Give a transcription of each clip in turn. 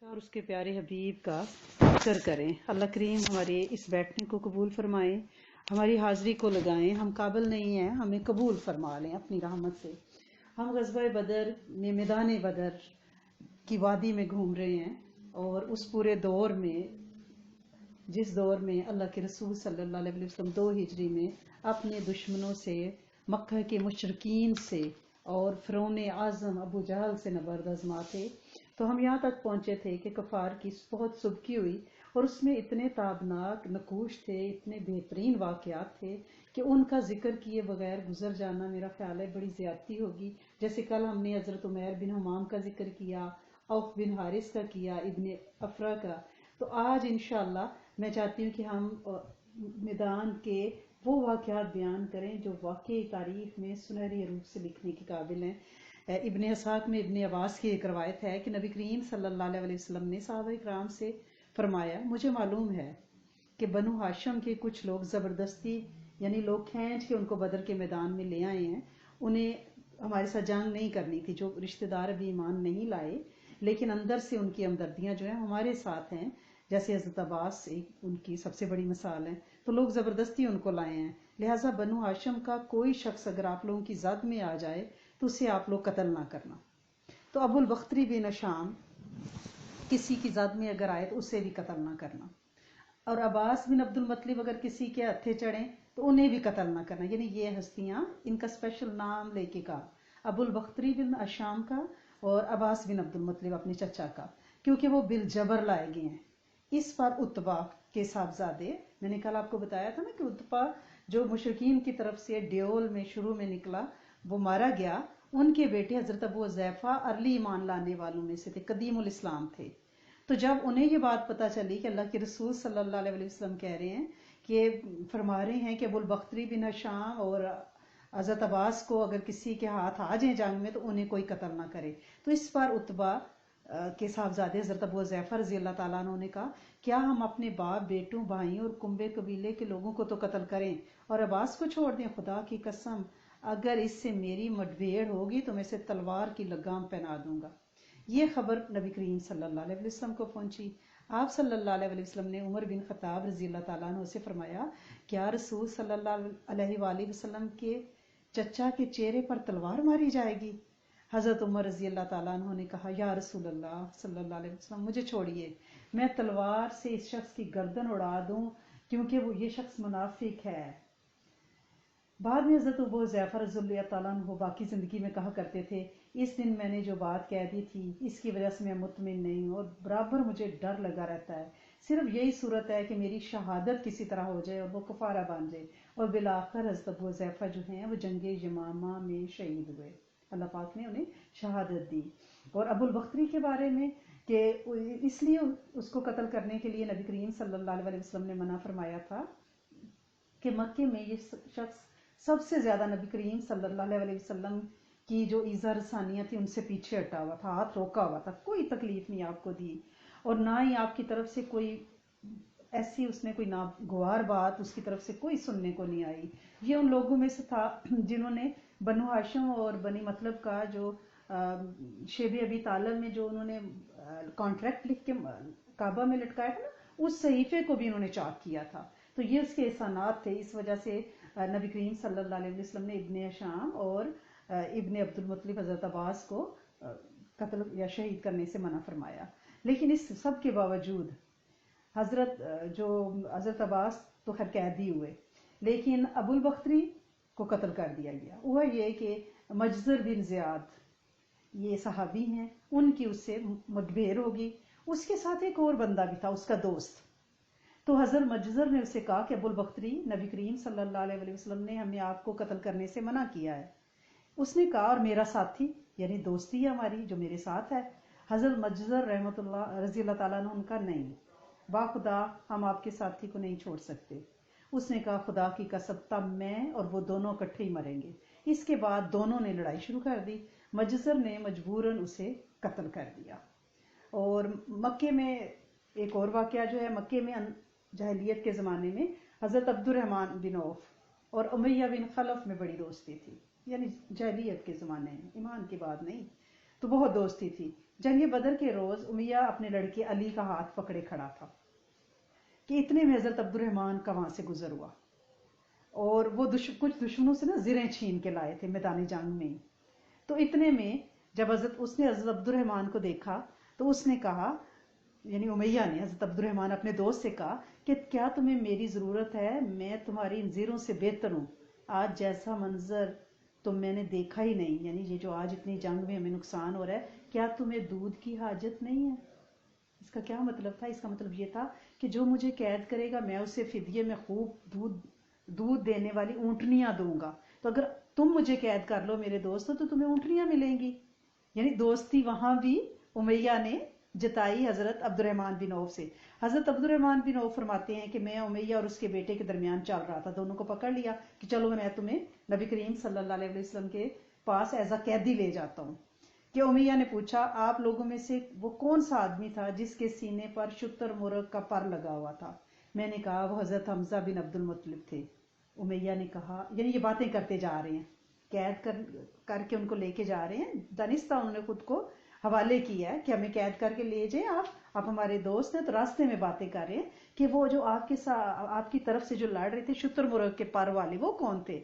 اور اس کے پیارے حبیب کا ذکر کریں۔ اللہ کریم ہمارے اس بیٹھنے کو قبول فرمائیں، ہماری حاضری کو لگائیں۔ ہم قابل نہیں ہیں، ہمیں قبول فرما لیں اپنی رحمت سے۔ ہم غزوہ بدر میں میدان بدر کی وادی میں گھوم رہے ہیں، اور اس پورے دور میں، جس دور میں اللہ کے رسول صلی اللہ علیہ وسلم 2 ہجری میں اپنے دشمنوں سے، مکہ کے مشرکین سے اور فرعون اعظم ابو جہل سے نبرد آزما تھے، تو ہم یہاں تک پہنچے تھے کہ کفار کی بہت سبکی ہوئی، اور اس میں اتنے تابناک نقوش تھے، اتنے بہترین واقعات تھے کہ ان کا ذکر کیے بغیر گزر جانا میرا خیال ہے بڑی زیادتی ہوگی۔ جیسے کل ہم نے حضرت عمیر بن حمام کا ذکر کیا، اوف بن حارث کا کیا، ابن افرا کا، تو آج انشاءاللہ میں چاہتی ہوں کہ ہم میدان کے وہ واقعات بیان کریں جو واقعی تاریخ میں سنہری حروف سے لکھنے کے قابل ہیں۔ ابن اسحاق میں ابن عباس کی ایک روایت ہے کہ نبی کریم صلی اللہ علیہ وسلم نے صحابہ کرام سے فرمایا، مجھے معلوم ہے کہ بنو ہاشم کے کچھ لوگ زبردستی، یعنی لوگ کھینچ کے ان کو بدر کے میدان میں لے آئے ہیں، انہیں ہمارے ساتھ جنگ نہیں کرنی تھی، جو رشتہ دار ابھی ایمان نہیں لائے لیکن اندر سے ان کی ہمدردیاں جو ہیں ہمارے ساتھ ہیں، جیسے حضرت عباس ایک ان کی سب سے بڑی مثال ہے، تو لوگ زبردستی ان کو لائے ہیں، لہٰذا بنو ہاشم کا کوئی شخص اگر آپ لوگوں کی زد میں آ جائے تو اسے آپ لوگ قتل نہ کرنا۔ تو ابو البختری بن شام کسی کی زد میں اگر آئے تو اسے بھی قتل نہ کرنا، اور عباس بن عبد المطلب اگر کسی کے ہتھے چڑھیں تو انہیں بھی قتل نہ کرنا۔ یعنی یہ ہستیاں، ان کا اسپیشل نام لے کے کہا، ابو البختری بن اشام کا اور عباس بن عبد المطلب اپنے چچا کا، کیونکہ وہ بالجبر لائے گئے ہیں۔ اس پر اتبا کے صاحبزادے، میں نے کل آپ کو بتایا تھا نا کہ اتبا جو مشرکین کی طرف سے ڈیول میں شروع میں نکلا وہ مارا گیا، ان کے بیٹے حضرت ابو حذیفہ ارلی ایمان لانے والوں میں سے تھے، قدیم الاسلام تھے۔ تو جب انہیں یہ بات پتہ چلی کہ اللہ کے رسول صلی اللہ علیہ وسلم کہہ رہے ہیں کہ فرما رہے ہیں کہ ابو البختری بن ہشام اور حضرت عباس کو اگر کسی کے ہاتھ آ جائیں جنگ میں تو انہیں کوئی قتل نہ کرے، تو اس پر اتبا کے صاحبزادے حضرت ابو حذیفہ رضی اللہ تعالیٰ عنہ نے کہا، کیا ہم اپنے باپ، بیٹوں، بھائیوں اور کنبے قبیلے کے لوگوں کو تو قتل کریں اور عباس کو چھوڑ دیں؟ خدا کی قسم اگر اس سے میری مٹبھیڑ ہوگی تو میں اسے تلوار کی لگام پہنا دوں گا۔ یہ خبر نبی کریم صلی اللہ علیہ وسلم کو پہنچی۔ آپ صلی اللہ علیہ وسلم نے عمر بن خطاب رضی اللہ تعالیٰ عنہ سے فرمایا، کیا رسول صلی اللہ علیہ وآلہ وسلم کے چچا کے چہرے پر تلوار ماری جائے گی؟ حضرت عمر رضی اللہ تعالیٰ عنہ نے کہا، یا رسول اللہ صلی اللہ علیہ وسلم، مجھے چھوڑیے، میں تلوار سے اس شخص کی گردن اڑا دوں کیونکہ وہ یہ شخص منافق ہے۔ بعد میں حضرت ابو حذیفہ رضی اللہ تعالیٰ عنہ باقی زندگی میں کہا کرتے تھے، اس دن میں نے جو بات کہہ دی تھی اس کی وجہ سے میں مطمئن نہیں ہوں اور برابر مجھے ڈر لگا رہتا ہے، صرف یہی صورت ہے کہ میری شہادت کسی طرح ہو جائے اور وہ کفارہ بن جائے۔ اور بالآخر حضرت ابو حذیفہ جو ہیں وہ جنگ یمامہ میں شہید ہوئے، اللہ پاک نے انہیں شہادت دی۔ اور ابو البختری کے بارے میں کہ اس لیے اس کو قتل کرنے کے لیے نبی کریم صلی اللہ علیہ وسلم نے منع فرمایا تھا کہ مکے میں یہ شخص سب سے زیادہ نبی کریم صلی اللہ علیہ وسلم کی جو ایذا رسانیاں تھی ان سے پیچھے ہٹا ہوا تھا، ہاتھ روکا ہوا تھا، کوئی تکلیف نہیں آپ کو دی، اور نہ ہی آپ کی طرف سے کوئی ایسی اس نے کوئی ناگوار بات اس کی طرف سے کوئی سننے کو نہیں آئی۔ یہ ان لوگوں میں سے تھا جنہوں نے بنو ہاشم اور بنی مطلب کا جو شیب ابی طالب میں جو انہوں نے کانٹریکٹ لکھ کے کعبہ میں لٹکایا تھا نا، اس صحیفے کو بھی انہوں نے چاک کیا تھا، تو یہ اس کے احسانات تھے۔ اس وجہ سے نبی کریم صلی اللہ علیہ وسلم نے ابن ہشام اور ابن عبد المطلب حضرت عباس کو قتل یا شہید کرنے سے منع فرمایا۔ لیکن اس سب کے باوجود حضرت عباس تو خیر قیدی ہوئے، لیکن ابو البختری کو قتل کر دیا گیا۔ ہوا یہ کہ مجزر بن زیاد، یہ صحابی ہیں، ان کی اس سے مٹبھیڑ ہوگی، اس کے ساتھ ایک اور بندہ بھی تھا، اس کا دوست، تو حضرت مجزر نے اسے کہا کہ ابو البختری، نبی کریم صلی اللہ علیہ وسلم نے ہمیں آپ کو قتل کرنے سے منع کیا ہے۔ اس نے کہا، اور میرا ساتھی، یعنی دوستی ہے ہماری جو میرے ساتھ ہے۔ حضرت مجزر رحمۃ اللہ رضی اللہ تعالیٰ عنہ ان کا نہیں، با خدا ہم آپ کے ساتھی کو نہیں چھوڑ سکتے۔ اس نے کہا، خدا کی قسم تب میں اور وہ دونوں اکٹھے ہی مریں گے۔ اس کے بعد دونوں نے لڑائی شروع کر دی، مجزر نے مجبوراً اسے قتل کر دیا۔ اور مکے میں ایک اور واقعہ جو ہے، مکے میں جاہلیت کے زمانے میں حضرت عبد الرحمن بن عوف اور امیہ بن خلف میں بڑی دوستی تھی، یعنی جاہلیت کے زمانے میں، ایمان کے بعد نہیں۔ تو بہت دوستی تھی. جنگ بدر کے روز امیہ اپنے لڑکے علی کا ہاتھ پکڑے کھڑا تھا کہ اتنے میں حضرت عبد الرحمن کا وہاں سے گزر ہوا اور وہ کچھ دشمنوں سے نا زریں چھین کے لائے تھے میدان جنگ میں. تو اتنے میں جب اس نے حضرت عبد الرحمن کو دیکھا تو اس نے کہا، یعنی امیہ نے حضرت عبد الرحمن اپنے دوست سے کہا کہ کیا تمہیں میری ضرورت ہے؟ میں تمہاری ان زیروں سے بہتر ہوں. آج جیسا منظر تو میں نے دیکھا ہی نہیں، یعنی یہ جو آج اتنی جنگ میں ہمیں نقصان ہو رہا ہے، کیا تمہیں دودھ کی حاجت نہیں ہے؟ اس کا کیا مطلب تھا؟ اس کا مطلب یہ تھا کہ جو مجھے قید کرے گا میں اسے فدیے میں خوب دودھ دینے والی اونٹنیاں دوں گا. تو اگر تم مجھے قید کر لو میرے دوست تو تمہیں اونٹنیاں ملیں گی. یعنی دوستی وہاں بھی امیہ نے جتائی حضرت عبد الرحمن بن عوف سے. حضرت عبد الرحمن بن عوف فرماتے ہیں کہ میں امیہ اور اس کے بیٹے کے درمیان چل رہا تھا، دونوں کو پکڑ لیا کہ چلو میں تمہیں نبی کریم صلی اللہ علیہ وسلم کے پاس ایز اے قیدی لے جاتا ہوں. کہ امیہ نے پوچھا آپ لوگوں میں سے وہ کون سا آدمی تھا جس کے سینے پر شتر مرغ کا پر لگا ہوا تھا؟ میں نے کہا وہ حضرت حمزہ بن عبد المطلب تھے. امیہ نے کہا، یعنی یہ باتیں کرتے جا رہے ہیں، قید کر کے ان کو لے کے جا رہے ہیں، دانستہ انہوں نے خود کو حوالے کیا ہے کہ ہمیں قید کر کے لے جائیں آپ ہمارے دوست ہیں. تو راستے میں باتیں کر رہے ہیں کہ وہ جو آپ کی طرف سے جو لڑ رہے تھے شتر مرغ کے پر والے، وہ کون تھے؟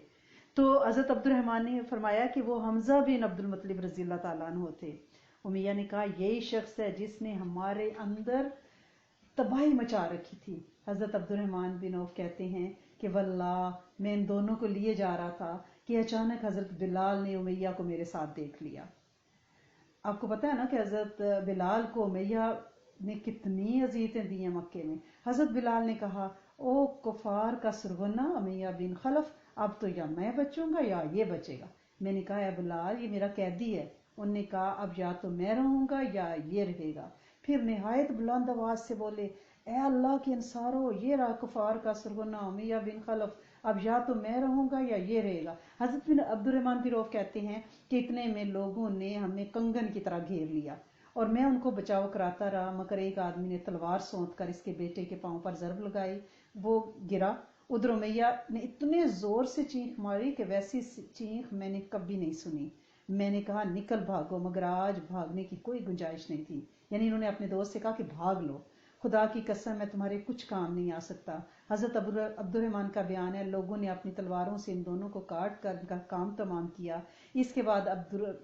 تو حضرت عبد الرحمن نے فرمایا کہ وہ حمزہ بن عبد المطلب رضی اللہ تعالیٰ عنہ تھے. امیہ نے کہا یہی شخص ہے جس نے ہمارے اندر تباہی مچا رکھی تھی. حضرت عبد الرحمن بن عوف کہتے ہیں کہ واللہ میں ان دونوں کو لیے جا رہا تھا کہ اچانک حضرت بلال نے امیہ کو میرے ساتھ دیکھ لیا. آپ کو پتا ہے نا کہ حضرت بلال کو امیہ نے کتنی اذیتیں دی ہیں مکے میں. حضرت بلال نے کہا او کفار کا سرغنہ امیہ بن خلف، اب تو یا میں بچوں گا یا یہ بچے گا. میں نے کہا اے بلال یہ میرا قیدی ہے. انہوں نے کہا اب یا تو میں رہوں گا یا یہ رہے گا. پھر نہایت بلند آواز سے بولے اے اللہ کے انصارو، یہ رہا کفار کا سرغنہ امیہ بن خلف، اب یا تو میں رہوں گا یا یہ رہے گا. حضرت بن عبد الرحمن بن عوف کہتے ہیں کہ اتنے میں لوگوں نے ہمیں کنگن کی طرح گھیر لیا اور میں ان کو بچاؤ کراتا رہا، مگر ایک آدمی نے تلوار سونت کر اس کے بیٹے کے پاؤں پر ضرب لگائی، وہ گرا. ادھر امیہ نے اتنے زور سے چینخ ماری کہ ویسی چینخ میں نے کبھی نہیں سنی. میں نے کہا نکل بھاگو، مگر آج بھاگنے کی کوئی گنجائش نہیں تھی. یعنی انہوں نے اپنے دوست سے کہا کہ بھاگ لو، خدا کی قسم میں تمہارے کچھ کام نہیں آ سکتا. حضرت عبد الرحمن کا بیان ہے لوگوں نے اپنی تلواروں سے ان دونوں کو کاٹ کر ان کا کام تمام کیا. اس کے بعد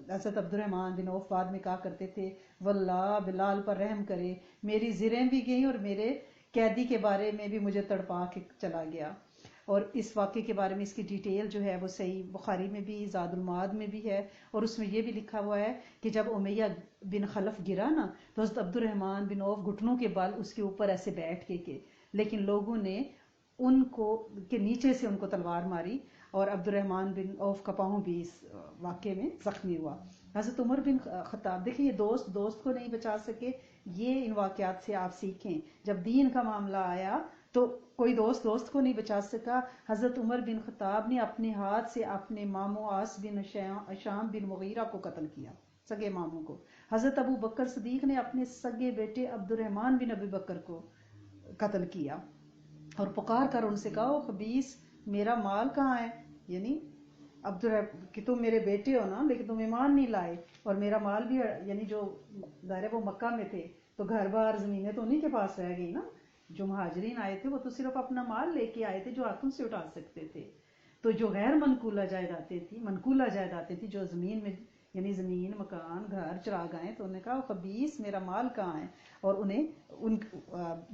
حضرت عبد الرحمن بن عوف بعد میں کہا کرتے تھے واللہ بلال پر رحم کرے، میری زریں بھی گئیں اور میرے قیدی کے بارے میں بھی مجھے تڑپا کے چلا گیا. اور اس واقعے کے بارے میں اس کی ڈیٹیل جو ہے وہ صحیح بخاری میں بھی زاد المعاد میں بھی ہے، اور اس میں یہ بھی لکھا ہوا ہے کہ جب امیہ بن خلف گرا نا تو حضرت عبد الرحمن بن عوف گھٹنوں کے بل اس کے اوپر ایسے بیٹھ کے لیکن لوگوں نے ان کو کے نیچے سے ان کو تلوار ماری اور عبد الرحمن بن عوف کا پاؤں بھی اس واقعے میں زخمی ہوا. حضرت عمر بن خطاب، دیکھیں یہ دوست کو نہیں بچا سکے، یہ ان واقعات سے آپ سیکھیں. جب دین کا معاملہ آیا تو کوئی دوست کو نہیں بچا سکا. حضرت عمر بن خطاب نے اپنے ہاتھ سے اپنے ماموں عاص بن شام بن مغیرہ کو قتل کیا، سگے ماموں کو. حضرت ابو بکر صدیق نے اپنے سگے بیٹے عبد الرحمن بن ابی بکر کو قتل کیا اور پکار کر ان سے کہا او خبیث میرا مال کہاں ہے؟ یعنی کہ تم میرے بیٹے ہو نا لیکن تم ایمان نہیں لائے اور میرا مال بھی، یعنی جو ظاہر وہ مکہ میں تھے تو گھر بار زمینیں تو انہیں کے پاس رہ گئی نا. جو مہاجرین آئے تھے وہ تو صرف اپنا مال لے کے آئے تھے جو ہاتھوں سے اٹھا سکتے تھے. تو جو غیر منقولہ جائیدادیں تھی جو زمین میں، یعنی زمین، مکان، گھر، چراگاہیں، تو انہوں نے کہا خبیث میرا مال کہاں ہے؟ اور انہیں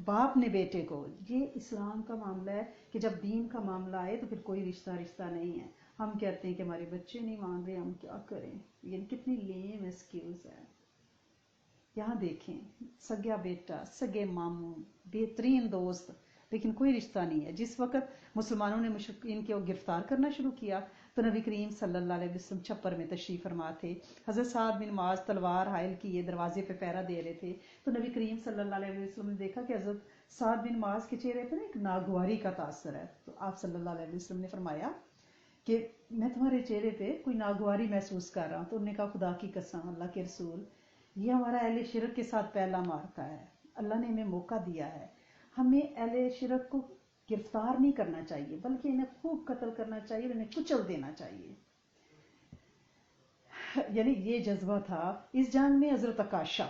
باپ نے بیٹے کو، یہ اسلام کا معاملہ ہے کہ جب دین کا معاملہ آئے تو پھر کوئی رشتہ نہیں ہے. ہم کہتے ہیں کہ ہمارے بچے نہیں مان رہے، ہم کیا کریں؟ یہ کتنی لیم ایکسکیوز ہے. یہاں دیکھیں سگا بیٹا، سگے ماموں، بہترین دوست، لیکن کوئی رشتہ نہیں ہے. جس وقت مسلمانوں نے مشرکین کو گرفتار کرنا شروع کیا تو نبی کریم صلی اللہ علیہ وسلم چھپر میں تشریف فرما تھے. حضرت سعد بن معاذ تلوار حائل کیے دروازے پہ پہرا دے رہے تھے تو نبی کریم صلی اللہ علیہ وسلم نے دیکھا کہ حضرت سعد بن معاذ کے چہرے پر ایک ناگواری کا تاثر ہے. تو آپ صلی اللہ علیہ وسلم نے فرمایا کہ میں تمہارے چہرے پہ کوئی ناگواری محسوس کر رہا ہوں. تو انہوں نے کہا خدا کی قسم اللہ کے رسول، یہ ہمارا اہل شرک کے ساتھ پہلا معرکہ ہے. اللہ نے ہمیں موقع دیا ہے، ہمیں اہل شرک کو گرفتار نہیں کرنا چاہیے بلکہ انہیں خوب قتل کرنا چاہیے، انہیں کچل دینا چاہیے. یعنی یہ جذبہ تھا اس جنگ میں. حضرت عکاشہ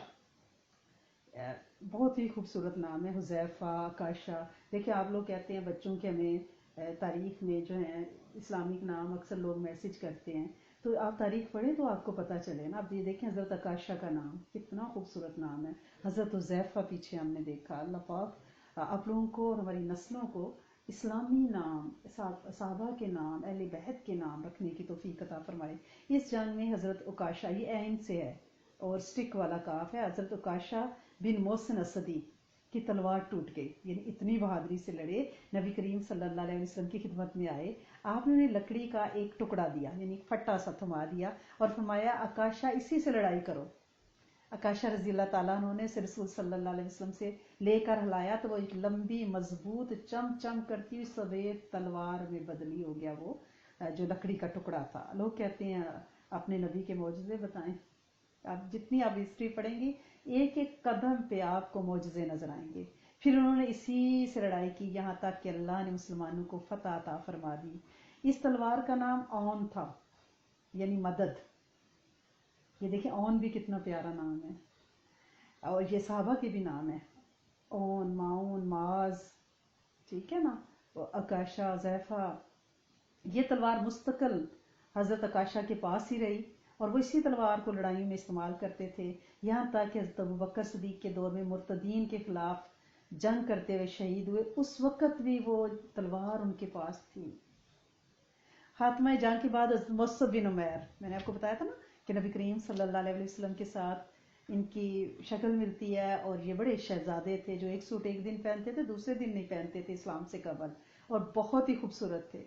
بہت ہی خوبصورت نام ہے، حذیفہ، عکاشہ. دیکھیں آپ لوگ کہتے ہیں بچوں کے ہمیں تاریخ میں جو ہے اسلامک نام اکثر لوگ میسج کرتے ہیں، تو آپ تاریخ پڑھیں تو آپ کو پتہ چلے نا. اب یہ دیکھیں حضرت عکاشہ کا نام کتنا خوبصورت نام ہے. حضرت حذیفہ پیچھے ہم نے دیکھا. اللہ پاک آپ لوگوں کو اور ہماری نسلوں کو اسلامی نام، صحابہ کے نام، اہل بیت کے نام رکھنے کی توفیق عطا فرمائے. اس جنگ میں حضرت عکاشہ، یہ عین سے ہے اور سٹک والا کاف ہے، حضرت عکاشہ بن محسن اسدی کی تلوار ٹوٹ گئی. یعنی اتنی بہادری سے لڑے، نبی کریم صلی اللہ علیہ وسلم کی خدمت میں آئے. آپ نے انہیں لکڑی کا ایک ٹکڑا دیا، یعنی پھٹا سا تھما دیا اور فرمایا عکاشہ اسی سے لڑائی کرو. عکاشہ رضی اللہ تعالیٰ عنہ نے رسول صلی اللہ علیہ وسلم سے لے کر ہلایا تو وہ ایک لمبی مضبوط چم چم کرتی ہوئی سفید تلوار میں بدلی ہو گیا، وہ جو لکڑی کا ٹکڑا تھا. لوگ کہتے ہیں اپنے نبی کے معجزے بتائیں. آپ جتنی آپ ہسٹری پڑھیں گی ایک ایک قدم پہ آپ کو معجزے نظر آئیں گے. پھر انہوں نے اسی سے لڑائی کی یہاں تک کہ اللہ نے مسلمانوں کو فتح عطا فرما دی. اس تلوار کا نام اون تھا، یعنی مدد. یہ دیکھیں اون بھی کتنا پیارا نام ہے، اور یہ صحابہ کے بھی نام ہے، اون، معاون، معاذ. ٹھیک ہے نا. عکاشہ، حذیفہ. یہ تلوار مستقل حضرت عکاشہ کے پاس ہی رہی اور وہ اسی تلوار کو لڑائیوں میں استعمال کرتے تھے، یہاں تک کہ حضرت ابوبکر صدیق کے دور میں مرتدین کے خلاف جنگ کرتے ہوئے شہید ہوئے، اس وقت بھی وہ تلوار ان کے پاس تھی. خاتمہ جنگ کے بعد حضرت مصعب بن عمیر، میں نے آپ کو بتایا تھا نا کہ نبی کریم صلی اللہ علیہ وسلم کے ساتھ ان کی شکل ملتی ہے، اور یہ بڑے شہزادے تھے جو ایک سوٹ ایک دن پہنتے تھے، دوسرے دن نہیں پہنتے تھے اسلام سے قبل، اور بہت ہی خوبصورت تھے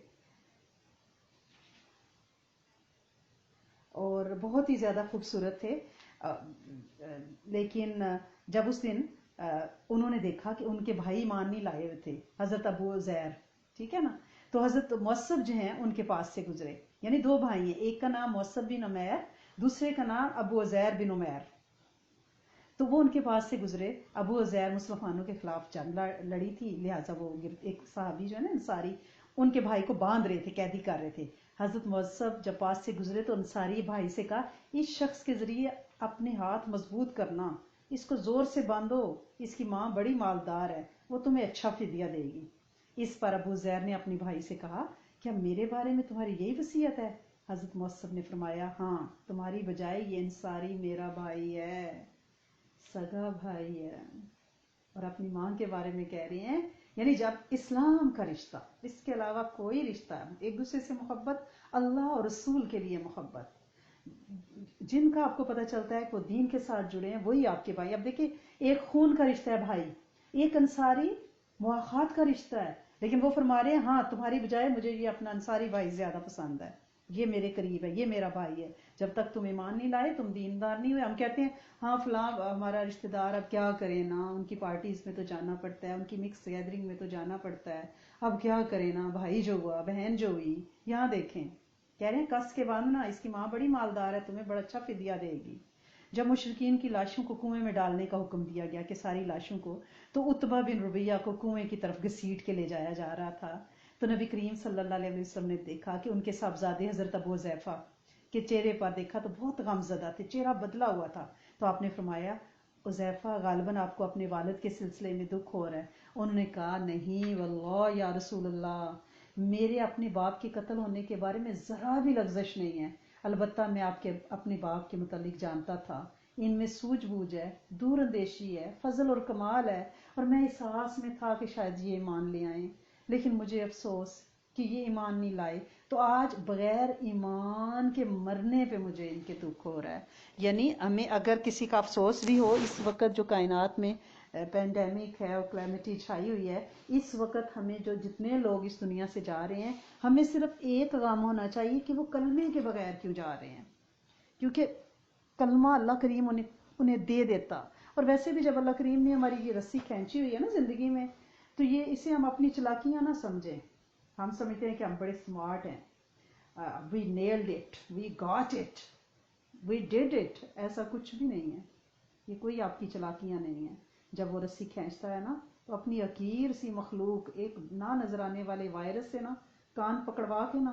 اور بہت ہی زیادہ خوبصورت تھے. لیکن جب اس دن انہوں نے دیکھا کہ ان کے بھائی ایمان نہیں لائے ہوئے تھے، حضرت ابو عزیر، ٹھیک ہے نا، تو حضرت مصعب جو ہیں ان کے پاس سے گزرے. یعنی دو بھائی ہیں، ایک کا نام مصعب بن عمیر، دوسرے کا نام ابو عزیر بن عمیر. تو وہ ان کے پاس سے گزرے. ابو عزیر مسلمانوں کے خلاف جنگ لڑی تھی، لہٰذا وہ ایک صحابی جو ہے نا انصاری، ان کے بھائی کو باندھ رہے تھے، قیدی کر رہے تھے. حضرت مصعب جب پاس سے گزرے تو انصاری بھائی سے کہا اس شخص کے ذریعے اپنے ہاتھ مضبوط کرنا، اس کو زور سے باندھو، اس کی ماں بڑی مالدار ہے، وہ تمہیں اچھا فدیہ دے گی. اس پر ابو زیر نے اپنے بھائی سے کہا کیا میرے بارے میں تمہاری یہی وصیت ہے؟ حضرت مصعب نے فرمایا ہاں، تمہاری بجائے یہ انصاری میرا بھائی ہے، سگا بھائی ہے. اور اپنی ماں کے بارے میں کہہ رہے ہیں، یعنی جب اسلام کا رشتہ، اس کے علاوہ کوئی رشتہ، ایک دوسرے سے محبت، اللہ اور رسول کے لیے محبت، جن کا آپ کو پتہ چلتا ہے کہ وہ دین کے ساتھ جڑے ہیں، وہی آپ کے بھائی. اب دیکھیں ایک خون کا رشتہ ہے بھائی، ایک انصاری مواخات کا رشتہ ہے، لیکن وہ فرما رہے ہیں ہاں تمہاری بجائے مجھے یہ اپنا انصاری بھائی زیادہ پسند ہے، یہ میرے قریب ہے، یہ میرا بھائی ہے. جب تک تم ایمان نہیں لائے، تم دیندار نہیں ہوئے. ہم کہتے ہیں ہاں فلاں ہمارا رشتہ دار، اب کیا کریں نا، ان کی پارٹیز میں تو جانا پڑتا ہے، ان کی مکس گیدرنگ میں تو جانا پڑتا ہے، اب کیا کریں نا، بھائی جو ہوا، بہن جو ہوئی. یہاں دیکھیں کہہ رہے ہیں کس کے باندھنا، اس کی ماں بڑی مالدار ہے، تمہیں بڑا اچھا فدیہ دے گی. جب مشرکین کی لاشوں کو کنویں میں ڈالنے کا حکم دیا گیا کہ ساری لاشوں کو، تو عتبہ بن ربیہ کو کنویں کی طرف گھسیٹ کے لے جایا جا رہا تھا. تو نبی کریم صلی اللہ علیہ وسلم نے دیکھا کہ ان کے صاحبزادے حضرت ابو حذیفہ کے چہرے پر دیکھا تو بہت غمزدہ تھے، چہرہ بدلا ہوا تھا. تو آپ نے فرمایا حذیفہ غالباً آپ کو اپنے والد کے سلسلے میں دکھ ہو رہا ہے. انہوں نے کہا نہیں واللہ یا رسول اللہ، میرے اپنے باپ کے قتل ہونے کے بارے میں ذرا بھی لغزش نہیں ہے، البتہ میں آپ کے اپنے باپ کے متعلق جانتا تھا، ان میں سوجھ بوجھ ہے، دور اندیشی ہے، فضل اور کمال ہے، اور میں اس آس میں تھا کہ شاید یہ ایمان لے آئیں، لیکن مجھے افسوس کہ یہ ایمان نہیں لائے، تو آج بغیر ایمان کے مرنے پہ مجھے ان کے دکھ ہو رہا ہے. یعنی ہمیں اگر کسی کا افسوس بھی ہو اس وقت جو کائنات میں پینڈیمک ہے اور کلیمٹی چھائی ہوئی ہے، اس وقت ہمیں جو جتنے لوگ اس دنیا سے جا رہے ہیں، ہمیں صرف ایک غم ہونا چاہیے کہ وہ کلمے کے بغیر کیوں جا رہے ہیں، کیونکہ کلمہ اللہ کریم انہیں دے دیتا. اور ویسے بھی جب اللہ کریم نے ہماری یہ رسی کھینچی ہوئی ہے نا زندگی میں، تو یہ اسے ہم اپنی چلاکیاں نہ سمجھیں. ہم سمجھتے ہیں کہ ہم بڑے سمارٹ ہیں، we nailed it, we got it, we did it. ایسا کچھ بھی نہیں ہے، یہ کوئی آپ کی چلاکیاں نہیں ہیں. جب وہ رسی کھینچتا ہے نا تو اپنی حقیر سی مخلوق، ایک نہ نظر آنے والے وائرس سے نا کان پکڑوا کے نا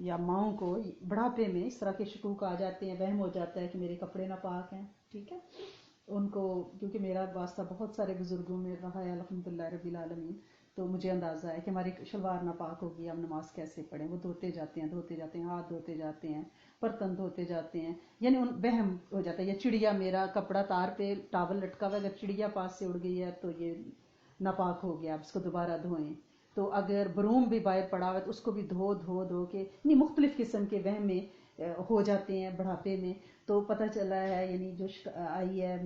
یا ماؤں کو بڑھاپے میں اس طرح کے شکوک آ جاتے ہیں، وہم ہو جاتا ہے کہ میرے کپڑے ناپاک ہیں، ٹھیک ہے، ان کو، کیونکہ میرا واسطہ بہت سارے بزرگوں میں رہا ہے الحمدللہ رب العالمین، تو مجھے اندازہ ہے کہ ہماری شلوار ناپاک ہوگی، ہم نماز کیسے پڑھیں؟ وہ دھوتے جاتے ہیں، ہاتھ دھوتے جاتے ہیں، برتن دھوتے جاتے ہیں، یعنی ان وہم ہو جاتا ہے. یا چڑیا، میرا کپڑا تار پہ ٹاول لٹکا ہوا ہے، اگر چڑیا پاس سے اڑ گئی ہے تو یہ ناپاک ہو گیا، اب اس کو دوبارہ دھوئیں. تو اگر بروم بھی باہر پڑا ہوا ہے تو اس کو بھی دھو دھو دھو کے، یعنی مختلف قسم کے وہم میں ہو جاتے ہیں بڑھاپے میں. تو پتہ چلا ہے، یعنی جو آئی ہے،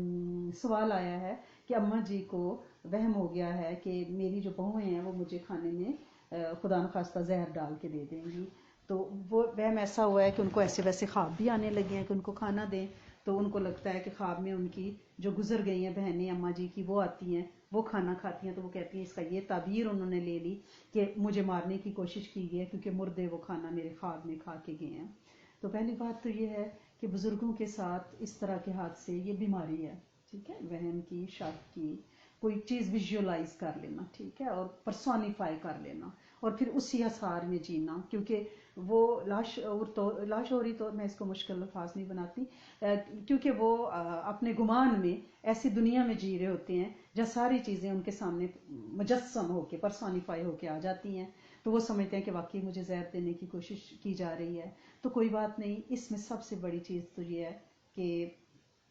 سوال آیا ہے کہ اماں جی کو وہم ہو گیا ہے کہ میری جو بہویں ہیں وہ مجھے کھانے میں خدا نخواستہ زہر ڈال کے دے دیں گی. تو وہ وہم ایسا ہوا ہے کہ ان کو ایسے ویسے خواب بھی آنے لگے ہیں کہ ان کو کھانا دیں. تو ان کو لگتا ہے کہ خواب میں ان کی جو گزر گئی ہیں بہنیں اماں جی کی، وہ آتی ہیں، وہ کھانا کھاتی ہیں. تو وہ کہتی ہیں، اس کا یہ تعبیر انہوں نے لے لی کہ مجھے مارنے کی کوشش کی گئی ہے کیونکہ مردے وہ کھانا میرے خواب میں کھا کے گئے ہیں. تو پہلی بات تو یہ ہے کہ بزرگوں کے ساتھ اس طرح کے حادثے یہ بیماری ہے، ٹھیک ہے، وہم کی، شک کی، کوئی چیز ویژولائز کر لینا، ٹھیک ہے، اور پرسونیفائی کر لینا، اور پھر اسی اثار میں جینا. کیونکہ وہ لاشعوری طور میں اس کو مشکل الفاظ نہیں بناتی، کیونکہ وہ اپنے گمان میں ایسی دنیا میں جی رہے ہوتے ہیں جہاں ساری چیزیں ان کے سامنے مجسم ہو کے، پرسونیفائی ہو کے آ جاتی ہیں. تو وہ سمجھتے ہیں کہ واقعی مجھے زہر دینے کی کوشش کی جا رہی ہے. تو کوئی بات نہیں. اس میں سب سے بڑی چیز تو یہ ہے کہ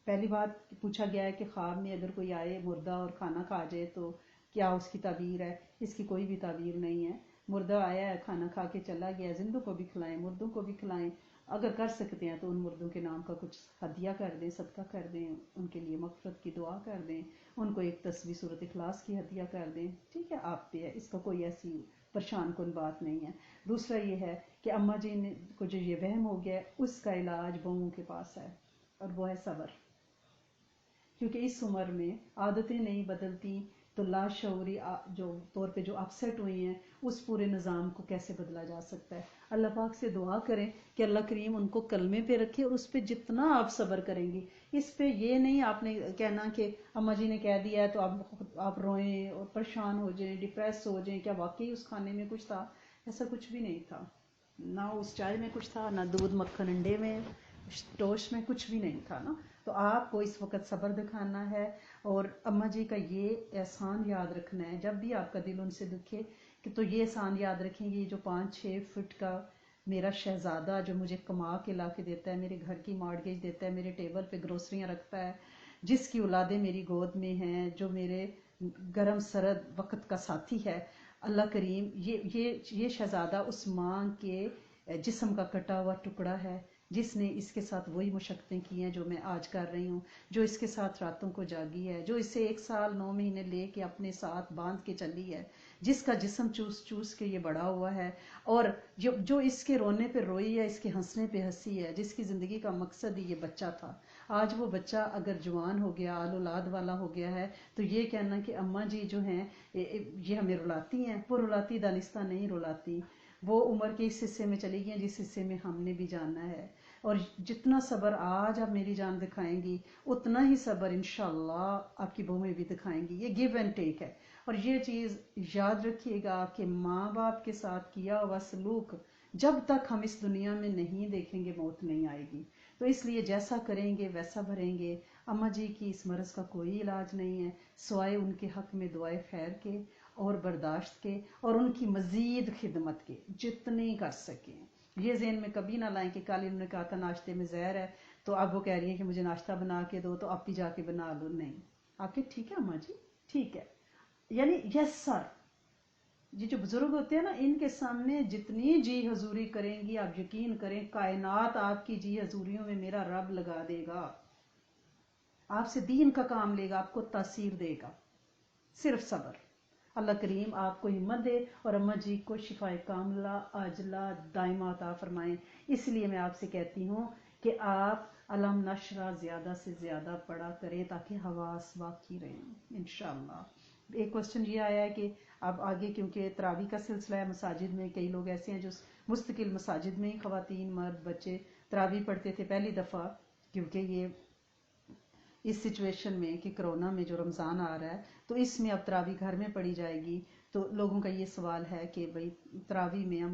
پہلی بات پوچھا گیا ہے کہ خواب میں اگر کوئی آئے مردہ اور کھانا کھا جائے تو کیا اس کی تعبیر ہے؟ اس کی کوئی بھی تعبیر نہیں ہے. مردہ آیا ہے، کھانا کھا کے چلا گیا، زندوں کو بھی کھلائیں، مردوں کو بھی کھلائیں. اگر کر سکتے ہیں تو ان مردوں کے نام کا کچھ ہدیہ کر دیں، صدقہ کر دیں، ان کے لیے مغفرت کی دعا کر دیں، ان کو ایک تسبیح سورۃ اخلاص کی ہدیہ کر دیں، ٹھیک ہے، آپ پہ ہے، اس کا کوئی ایسی پریشان کن بات نہیں ہے. دوسرا یہ ہے کہ اماں جی کو جو یہ وہم ہو گیا ہے، اس کا علاج بہوؤں کے پاس ہے، اور وہ ہے صبر. کیونکہ اس عمر میں عادتیں نہیں بدلتی تو لاشعوری جو طور پہ جو اپسیٹ ہوئی ہیں، اس پورے نظام کو کیسے بدلا جا سکتا ہے؟ اللہ پاک سے دعا کریں کہ اللہ کریم ان کو کلمے پہ رکھے، اور اس پہ جتنا آپ صبر کریں گی، اس پہ یہ نہیں آپ نے کہنا کہ اماں جی نے کہہ دیا ہے تو آپ روئیں اور پریشان ہو جائیں، ڈپریس ہو جائیں. کیا واقعی اس کھانے میں کچھ تھا؟ ایسا کچھ بھی نہیں تھا. نہ اس چائے میں کچھ تھا، نہ دودھ مکھن انڈے میں، ٹوسٹ میں کچھ بھی نہیں تھا نا. تو آپ کو اس وقت صبر دکھانا ہے، اور اماں جی کا یہ احسان یاد رکھنا ہے جب بھی آپ کا دل ان سے دکھے، کہ تو یہ احسان یاد رکھیں گے، جو 5-6 فٹ کا میرا شہزادہ جو مجھے کما کے لا کے دیتا ہے، میرے گھر کی مارگیج دیتا ہے، میرے ٹیبل پہ گروسریاں رکھتا ہے، جس کی اولادیں میری گود میں ہیں، جو میرے گرم سرد وقت کا ساتھی ہے، اللہ کریم یہ شہزادہ اس ماں کے جسم کا کٹا ہوا ٹکڑا ہے، جس نے اس کے ساتھ وہی مشقتیں کی ہیں جو میں آج کر رہی ہوں، جو اس کے ساتھ راتوں کو جاگی ہے، جو اسے 1 سال 9 مہینے لے کے اپنے ساتھ باندھ کے چلی ہے، جس کا جسم چوس چوس کے یہ بڑا ہوا ہے، اور جو اس کے رونے پہ روئی ہے، اس کے ہنسنے پہ ہنسی ہے، جس کی زندگی کا مقصد ہی یہ بچہ تھا. آج وہ بچہ اگر جوان ہو گیا، آل اولاد والا ہو گیا ہے، تو یہ کہنا کہ اماں جی جو ہیں یہ ہمیں رلاتی ہیں، وہ رلاتی دانستہ نہیں رلاتی. وہ عمر کے اس حصے میں چلی گئی ہیں جس حصے میں ہم نے بھی جاننا ہے. اور جتنا صبر آج آپ میری جان دکھائیں گی، اتنا ہی صبر انشاءاللہ آپ کی بہویں بھی دکھائیں گی. یہ گیو اینڈ ٹیک ہے. اور یہ چیز یاد رکھیے گا کہ ماں باپ کے ساتھ کیا ہوا سلوک جب تک ہم اس دنیا میں نہیں دیکھیں گے، موت نہیں آئے گی. تو اس لیے جیسا کریں گے ویسا بھریں گے. اماں جی کی اس مرض کا کوئی علاج نہیں ہے سوائے ان کے حق میں دعائے خیر کے اور برداشت کے، اور ان کی مزید خدمت کے جتنی کر سکیں. یہ ذہن میں کبھی نہ لائیں کہ کل انہوں نے کہا تھا ناشتے میں زہر ہے، تو اب وہ کہہ رہی ہیں کہ مجھے ناشتہ بنا کے دو، تو آپ ہی جا کے بنا لو. نہیں، آپ کے ٹھیک ہے اماں جی، ٹھیک ہے، یعنی یس سر. یہ جو بزرگ ہوتے ہیں نا، ان کے سامنے جتنی جی حضوری کریں گی، آپ یقین کریں کائنات آپ کی جی حضوریوں میں میرا رب لگا دے گا. آپ سے دین کا کام لے گا، آپ کو تاثیر دے گا. صرف صبر. اللہ کریم آپ کو ہمت دے، اور اماں جی کو شفائے کاملہ عاجلہ دائمہ عطا فرمائیں. اس لیے میں آپ سے کہتی ہوں کہ آپ علم نشرہ زیادہ سے زیادہ پڑھا کریں تاکہ حواس باقی رہیں انشاءاللہ. ایک کوشچن یہ آیا ہے کہ اب آگے کیونکہ تراویح کا سلسلہ ہے، مساجد میں کئی لوگ ایسے ہیں جو مستقل مساجد میں ہی خواتین مرد بچے تراویح پڑھتے تھے پہلی دفعہ، کیونکہ یہ اس سچویشن میں کہ کرونا میں جو رمضان آ رہا ہے، تو اس میں اب تراویح گھر میں پڑھی جائے گی. تو لوگوں کا یہ سوال ہے کہ بھئی تراویح میں ہم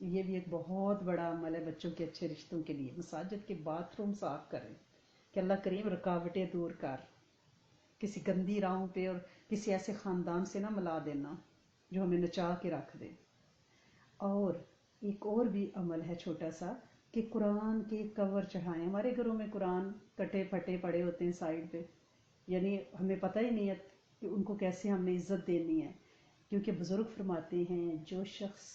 یہ بھی ایک بہت بڑا عمل ہے بچوں کے اچھے رشتوں کے لیے. مساجد کے باتھ روم صاف کریں کہ اللہ کریم رکاوٹیں دور کر، کسی گندی راہوں پہ اور کسی ایسے خاندان سے نہ ملا دینا جو ہمیں نچا کے رکھ دے. اور ایک اور بھی عمل ہے چھوٹا سا کہ قرآن کے کور چڑھائیں. ہمارے گھروں میں قرآن کٹے پھٹے پڑے ہوتے ہیں سائڈ پہ، یعنی ہمیں پتہ ہی نہیں ہے کہ ان کو کیسے ہم نے عزت دینی ہے، کیونکہ بزرگ فرماتے ہیں جو شخص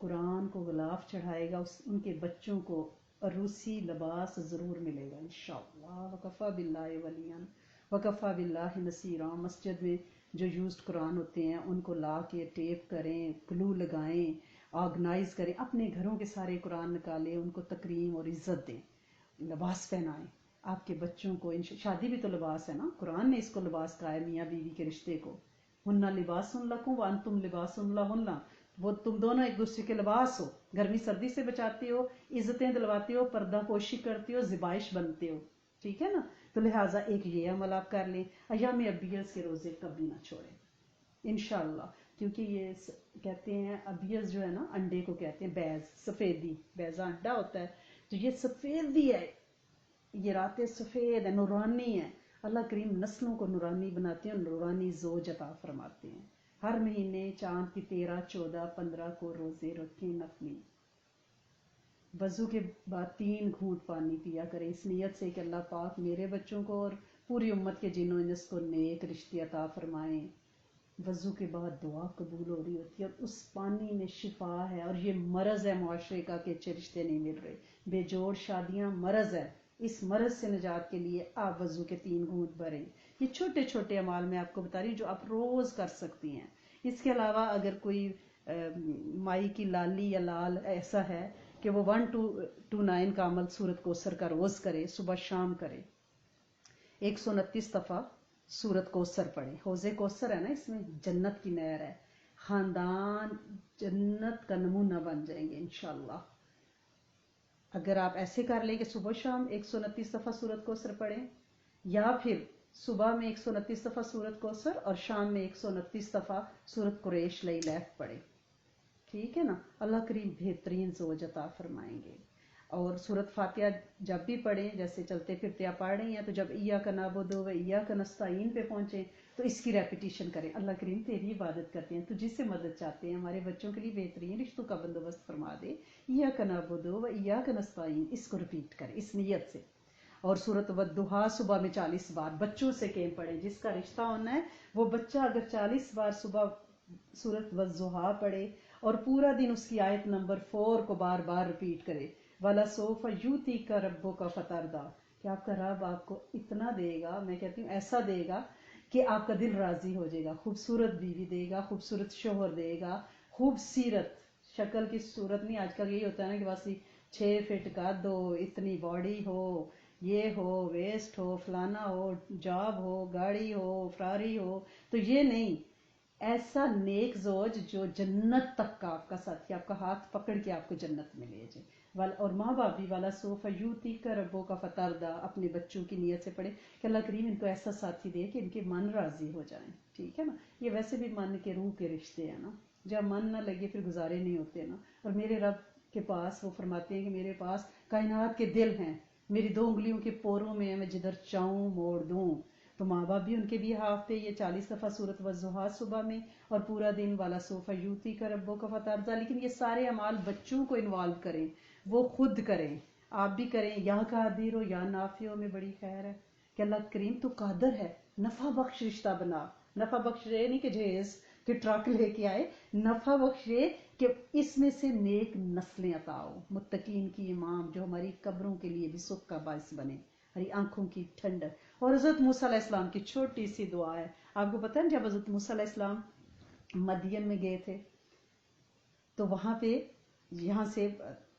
قرآن کو غلاف چڑھائے گا ان کے بچوں کو عروسی لباس ضرور ملے گا انشاءاللہ. وکفا باللہ ولیاً وکفا باللہ نصیرا. مسجد میں جو یوزڈ قرآن ہوتے ہیں ان کو لا کے ٹیپ کریں، گلو لگائیں، آرگنائز کریں، اپنے گھروں کے سارے قرآن نکالیں، ان کو تکریم اور عزت دیں، لباس پہنائیں آپ کے بچوں کو. شادی بھی تو لباس ہے نا، قرآن نے اس کو لباس کہا ہے، میاں بیوی کے رشتے کو. ہننا لباس لکم وانتم لباس لہن، وہ تم دونوں ایک دوسرے کے لباس ہو، گرمی سردی سے بچاتے ہو، عزتیں دلواتے ہو، پردہ پوشی کرتے ہو، زبائش بنتے ہو. ٹھیک ہے نا؟ تو لہٰذا ایک یہ عمل آپ کر لیں. ایام ابیض کے روزے کبھی نہ چھوڑیں انشاءاللہ، کیونکہ یہ کہتے ہیں ابیض جو ہے نا انڈے کو کہتے ہیں بیض، سفیدی، بیضہ انڈا ہوتا ہے، تو یہ سفیدی ہے، یہ راتیں سفید ہے، نورانی ہے. اللہ کریم نسلوں کو نورانی بناتے ہیں اور نورانی زوج عطا فرماتے ہیں. ہر مہینے چاند کی 13، 14، 15 کو روزے رکھیں نفلی. وضو کے بعد 3 گھونٹ پانی پیا کریں اس نیت سے کہ اللہ پاک میرے بچوں کو اور پوری امت کے جن و انس کو نیک رشتے عطا فرمائیں. وضو کے بعد دعا قبول ہو رہی ہوتی ہے اور اس پانی میں شفا ہے. اور یہ مرض ہے معاشرے کا کہ اچھے رشتے نہیں مل رہے، بے جوڑ شادیاں مرض ہے. اس مرض سے نجات کے لیے آپ وضو کے 3 گھونٹ بھریں. یہ چھوٹے چھوٹے اعمال میں آپ کو بتا رہی ہوں جو آپ روز کر سکتی ہیں. اس کے علاوہ اگر کوئی مائی کی لالی یا لال ایسا ہے کہ وہ 1 to 9 کا عمل سورت کوثر کا روز کرے، صبح شام کرے، 129 دفعہ سورت کوثر پڑھے. حوض کوثر ہے نا، اس میں جنت کی نہر ہے، خاندان جنت کا نمونہ بن جائیں گے انشاءاللہ. اگر آپ ایسے کر لیں کہ صبح شام 129 دفعہ سورت کوثر پڑھیں، یا پھر صبح میں 129 دفعہ سورت کوثر اور شام میں 129 دفعہ سورت قریش لیف پڑھیں. ٹھیک ہے نا؟ اللہ کریم بہترین زوج عطا فرمائیں گے. اور سورت فاتحہ جب بھی پڑھیں، جیسے چلتے پھرتے آپ پڑھ رہی ہیں، تو جب ایاک نعبد و ایاک نستعین پہ پہنچیں تو اس کی ریپیٹیشن کریں. اللہ کریم تیری عبادت کرتے ہیں، تو جس سے مدد چاہتے ہیں، ہمارے بچوں کے لیے بہترین رشتوں کا بندوبست فرما دے، ایاک نعبد و ایاک نستعین، اس کو ریپیٹ کریں اس نیت سے. اور سورت والضحیٰ صبح میں 40 بار بچوں سے کہیں پڑھیں. جس کا رشتہ ہونا ہے وہ بچہ اگر 40 بار صبح سورت والضحیٰ پڑھے اور پورا دن اس کی آیت نمبر 4 کو بار بار ریپیٹ کرے، وَلَسَوْفَ يُؤْتِيكَ رَبُّكَ فَتَرْضَىٰ، کہ آپ کا رب آپ کو اتنا دے گا، میں کہتی ہوں ایسا دے گا کہ آپ کا دل راضی ہو جائے گا. خوبصورت بیوی دے گا، خوبصورت شوہر دے گا، خوبصورت شکل کی صورت نہیں. آج کل یہی ہوتا ہے نا کہ بس 6 فٹ قد ہو، اتنی باڈی ہو، یہ ہو، ویسٹ ہو، فلانا ہو، جاب ہو، گاڑی ہو، فراری ہو. تو یہ نہیں، ایسا نیک زوج جو جنت تک کا آپ کا ساتھی، آپ کا ہاتھ پکڑ کے آپ کو جنت میں لے جائے. اور ماں باپ بھی والا سوف یوتی کا ربوں کا فتردہ، اپنے بچوں کی نیت سے پڑھے کہ اللہ کریم ان کو ایسا ساتھی دے کہ ان کے من راضی ہو جائیں. ٹھیک ہے نا؟ یہ ویسے بھی من کے روح کے رشتے ہیں نا، جب من نہ لگے پھر گزارے نہیں ہوتے نا. اور میرے رب کے پاس وہ فرماتے ہیں کہ میرے پاس کائنات کے دل ہیں، میری 2 انگلیوں کے پوروں میں میں جدھر چاہوں موڑ دوں. تو ماں باپ بھی ان کے بھی ہافتے یہ 40 دفعہ سورت والضحیٰ صبح میں اور پورا دن والا سوفا یوتی کا ربوں کا فتردہ. لیکن یہ سارے اعمال بچوں کو انوالو کریں، وہ خود کریں، آپ بھی کریں. یا قادر ہو یا نافع میں بڑی خیر ہے کہ اللہ کریم تو قادر ہے، نفع بخش رشتہ بنا. نفع بخش یہ نہیں کہ جہیز کہ ٹرک لے کے آئے، نفع بخش یہ کہ اس میں سے نیک نسلیں عطا ہو، متقین کی امام جو ہماری قبروں کے لیے بھی سکھ کا باعث بنے، ہماری آنکھوں کی ٹھنڈک. اور حضرت موسیٰ علیہ السلام کی چھوٹی سی دعا ہے. آپ کو پتہ ہے جب حضرت موسیٰ علیہ السلام مدین میں گئے تھے تو وہاں پہ یہاں سے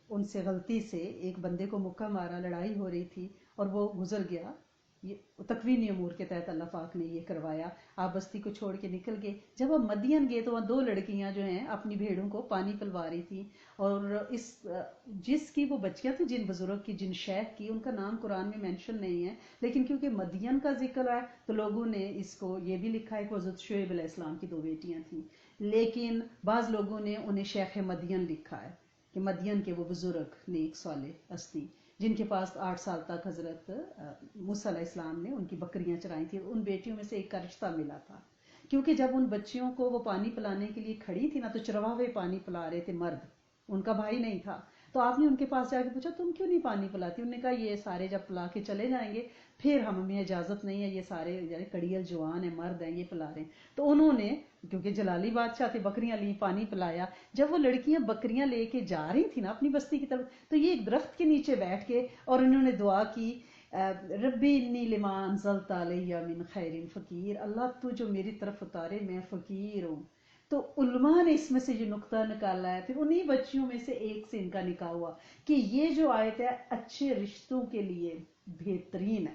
ان سے غلطی سے ایک بندے کو مکہ مارا، لڑائی ہو رہی تھی اور وہ گزر گیا. یہ تکوینی امور کے تحت اللہ پاک نے یہ کروایا. آپ بستی کو چھوڑ کے نکل گئے. جب آپ مدین گئے تو وہاں 2 لڑکیاں جو ہیں اپنی بھیڑوں کو پانی پلوا رہی تھیں، اور جس کی وہ بچیاں تھیں، جن بزرگ کی، جن شیخ کی، ان کا نام قرآن میں مینشن نہیں ہے، لیکن کیونکہ مدین کا ذکر ہے تو لوگوں نے اس کو یہ بھی لکھا ہے کہ حضرت شعیب علیہ السلام کی 2 بیٹیاں تھیں، لیکن بعض لوگوں نے انہیں شیخ مدین لکھا ہے. کہ مدین کے وہ بزرگ نیک صالح ہستی جن کے پاس 8 سال تک حضرت موسیٰ علیہ السلام نے ان کی بکریاں چرائی تھیں، ان بیٹیوں میں سے ایک کا رشتہ ملا تھا، کیونکہ جب ان بچیوں کو وہ پانی پلانے کے لیے کھڑی تھی نا تو چرواہے پانی پلا رہے تھے، مرد، ان کا بھائی نہیں تھا، تو آپ نے ان کے پاس جا کے پوچھا تم کیوں نہیں پانی پلاتی؟ انہوں نے کہا یہ سارے جب پلا کے چلے جائیں گے پھر ہمیں اجازت نہیں ہے، یہ سارے یعنی کڑیل جوان ہیں، مرد ہیں، یہ پلا رہے ہیں۔ تو انہوں نے کیونکہ جلالی بادشاہ تھے، بکریاں لی، پانی پلایا۔ جب وہ لڑکیاں بکریاں لے کے جا رہی تھی نا اپنی بستی کی طرف، تو یہ ایک درخت کے نیچے بیٹھ کے اور انہوں نے دعا کی، ربی انی لما انزلت علی من خیر فقیر، اللہ تو جو میری طرف اتارے میں فقیر ہوں۔ تو علماء نے اس میں سے یہ نقطہ نکالا ہے، پھر انہی بچیوں میں سے ایک سے ان کا نکاح ہوا کہ یہ جو آیت ہے اچھے رشتوں کے لیے بہترین ہے۔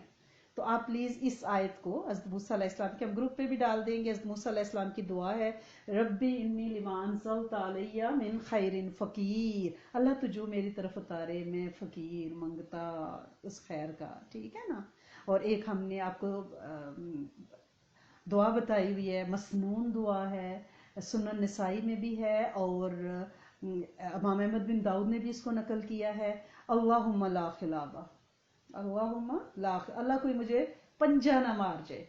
تو آپ پلیز اس آیت کو حضرت موسیٰ علیہ السلام کے ہم گروپ پہ بھی ڈال دیں گے، حضرت موسیٰ علیہ السلام کی دعا ہے، ربی انی لما انزلت علی من خیر فقیر، اللہ تو جو میری طرف اتارے میں فقیر، منگتا اس خیر کا، ٹھیک ہے نا۔ اور ایک ہم نے آپ کو دعا بتائی ہوئی ہے، مسنون دعا ہے، سنن نسائی میں بھی ہے، اور امام احمد بن داؤد نے بھی اس کو نقل کیا ہے، اللہم لا خلابہ، اللہم لا، اللہ کوئی مجھے پنجہ نہ مار جائے۔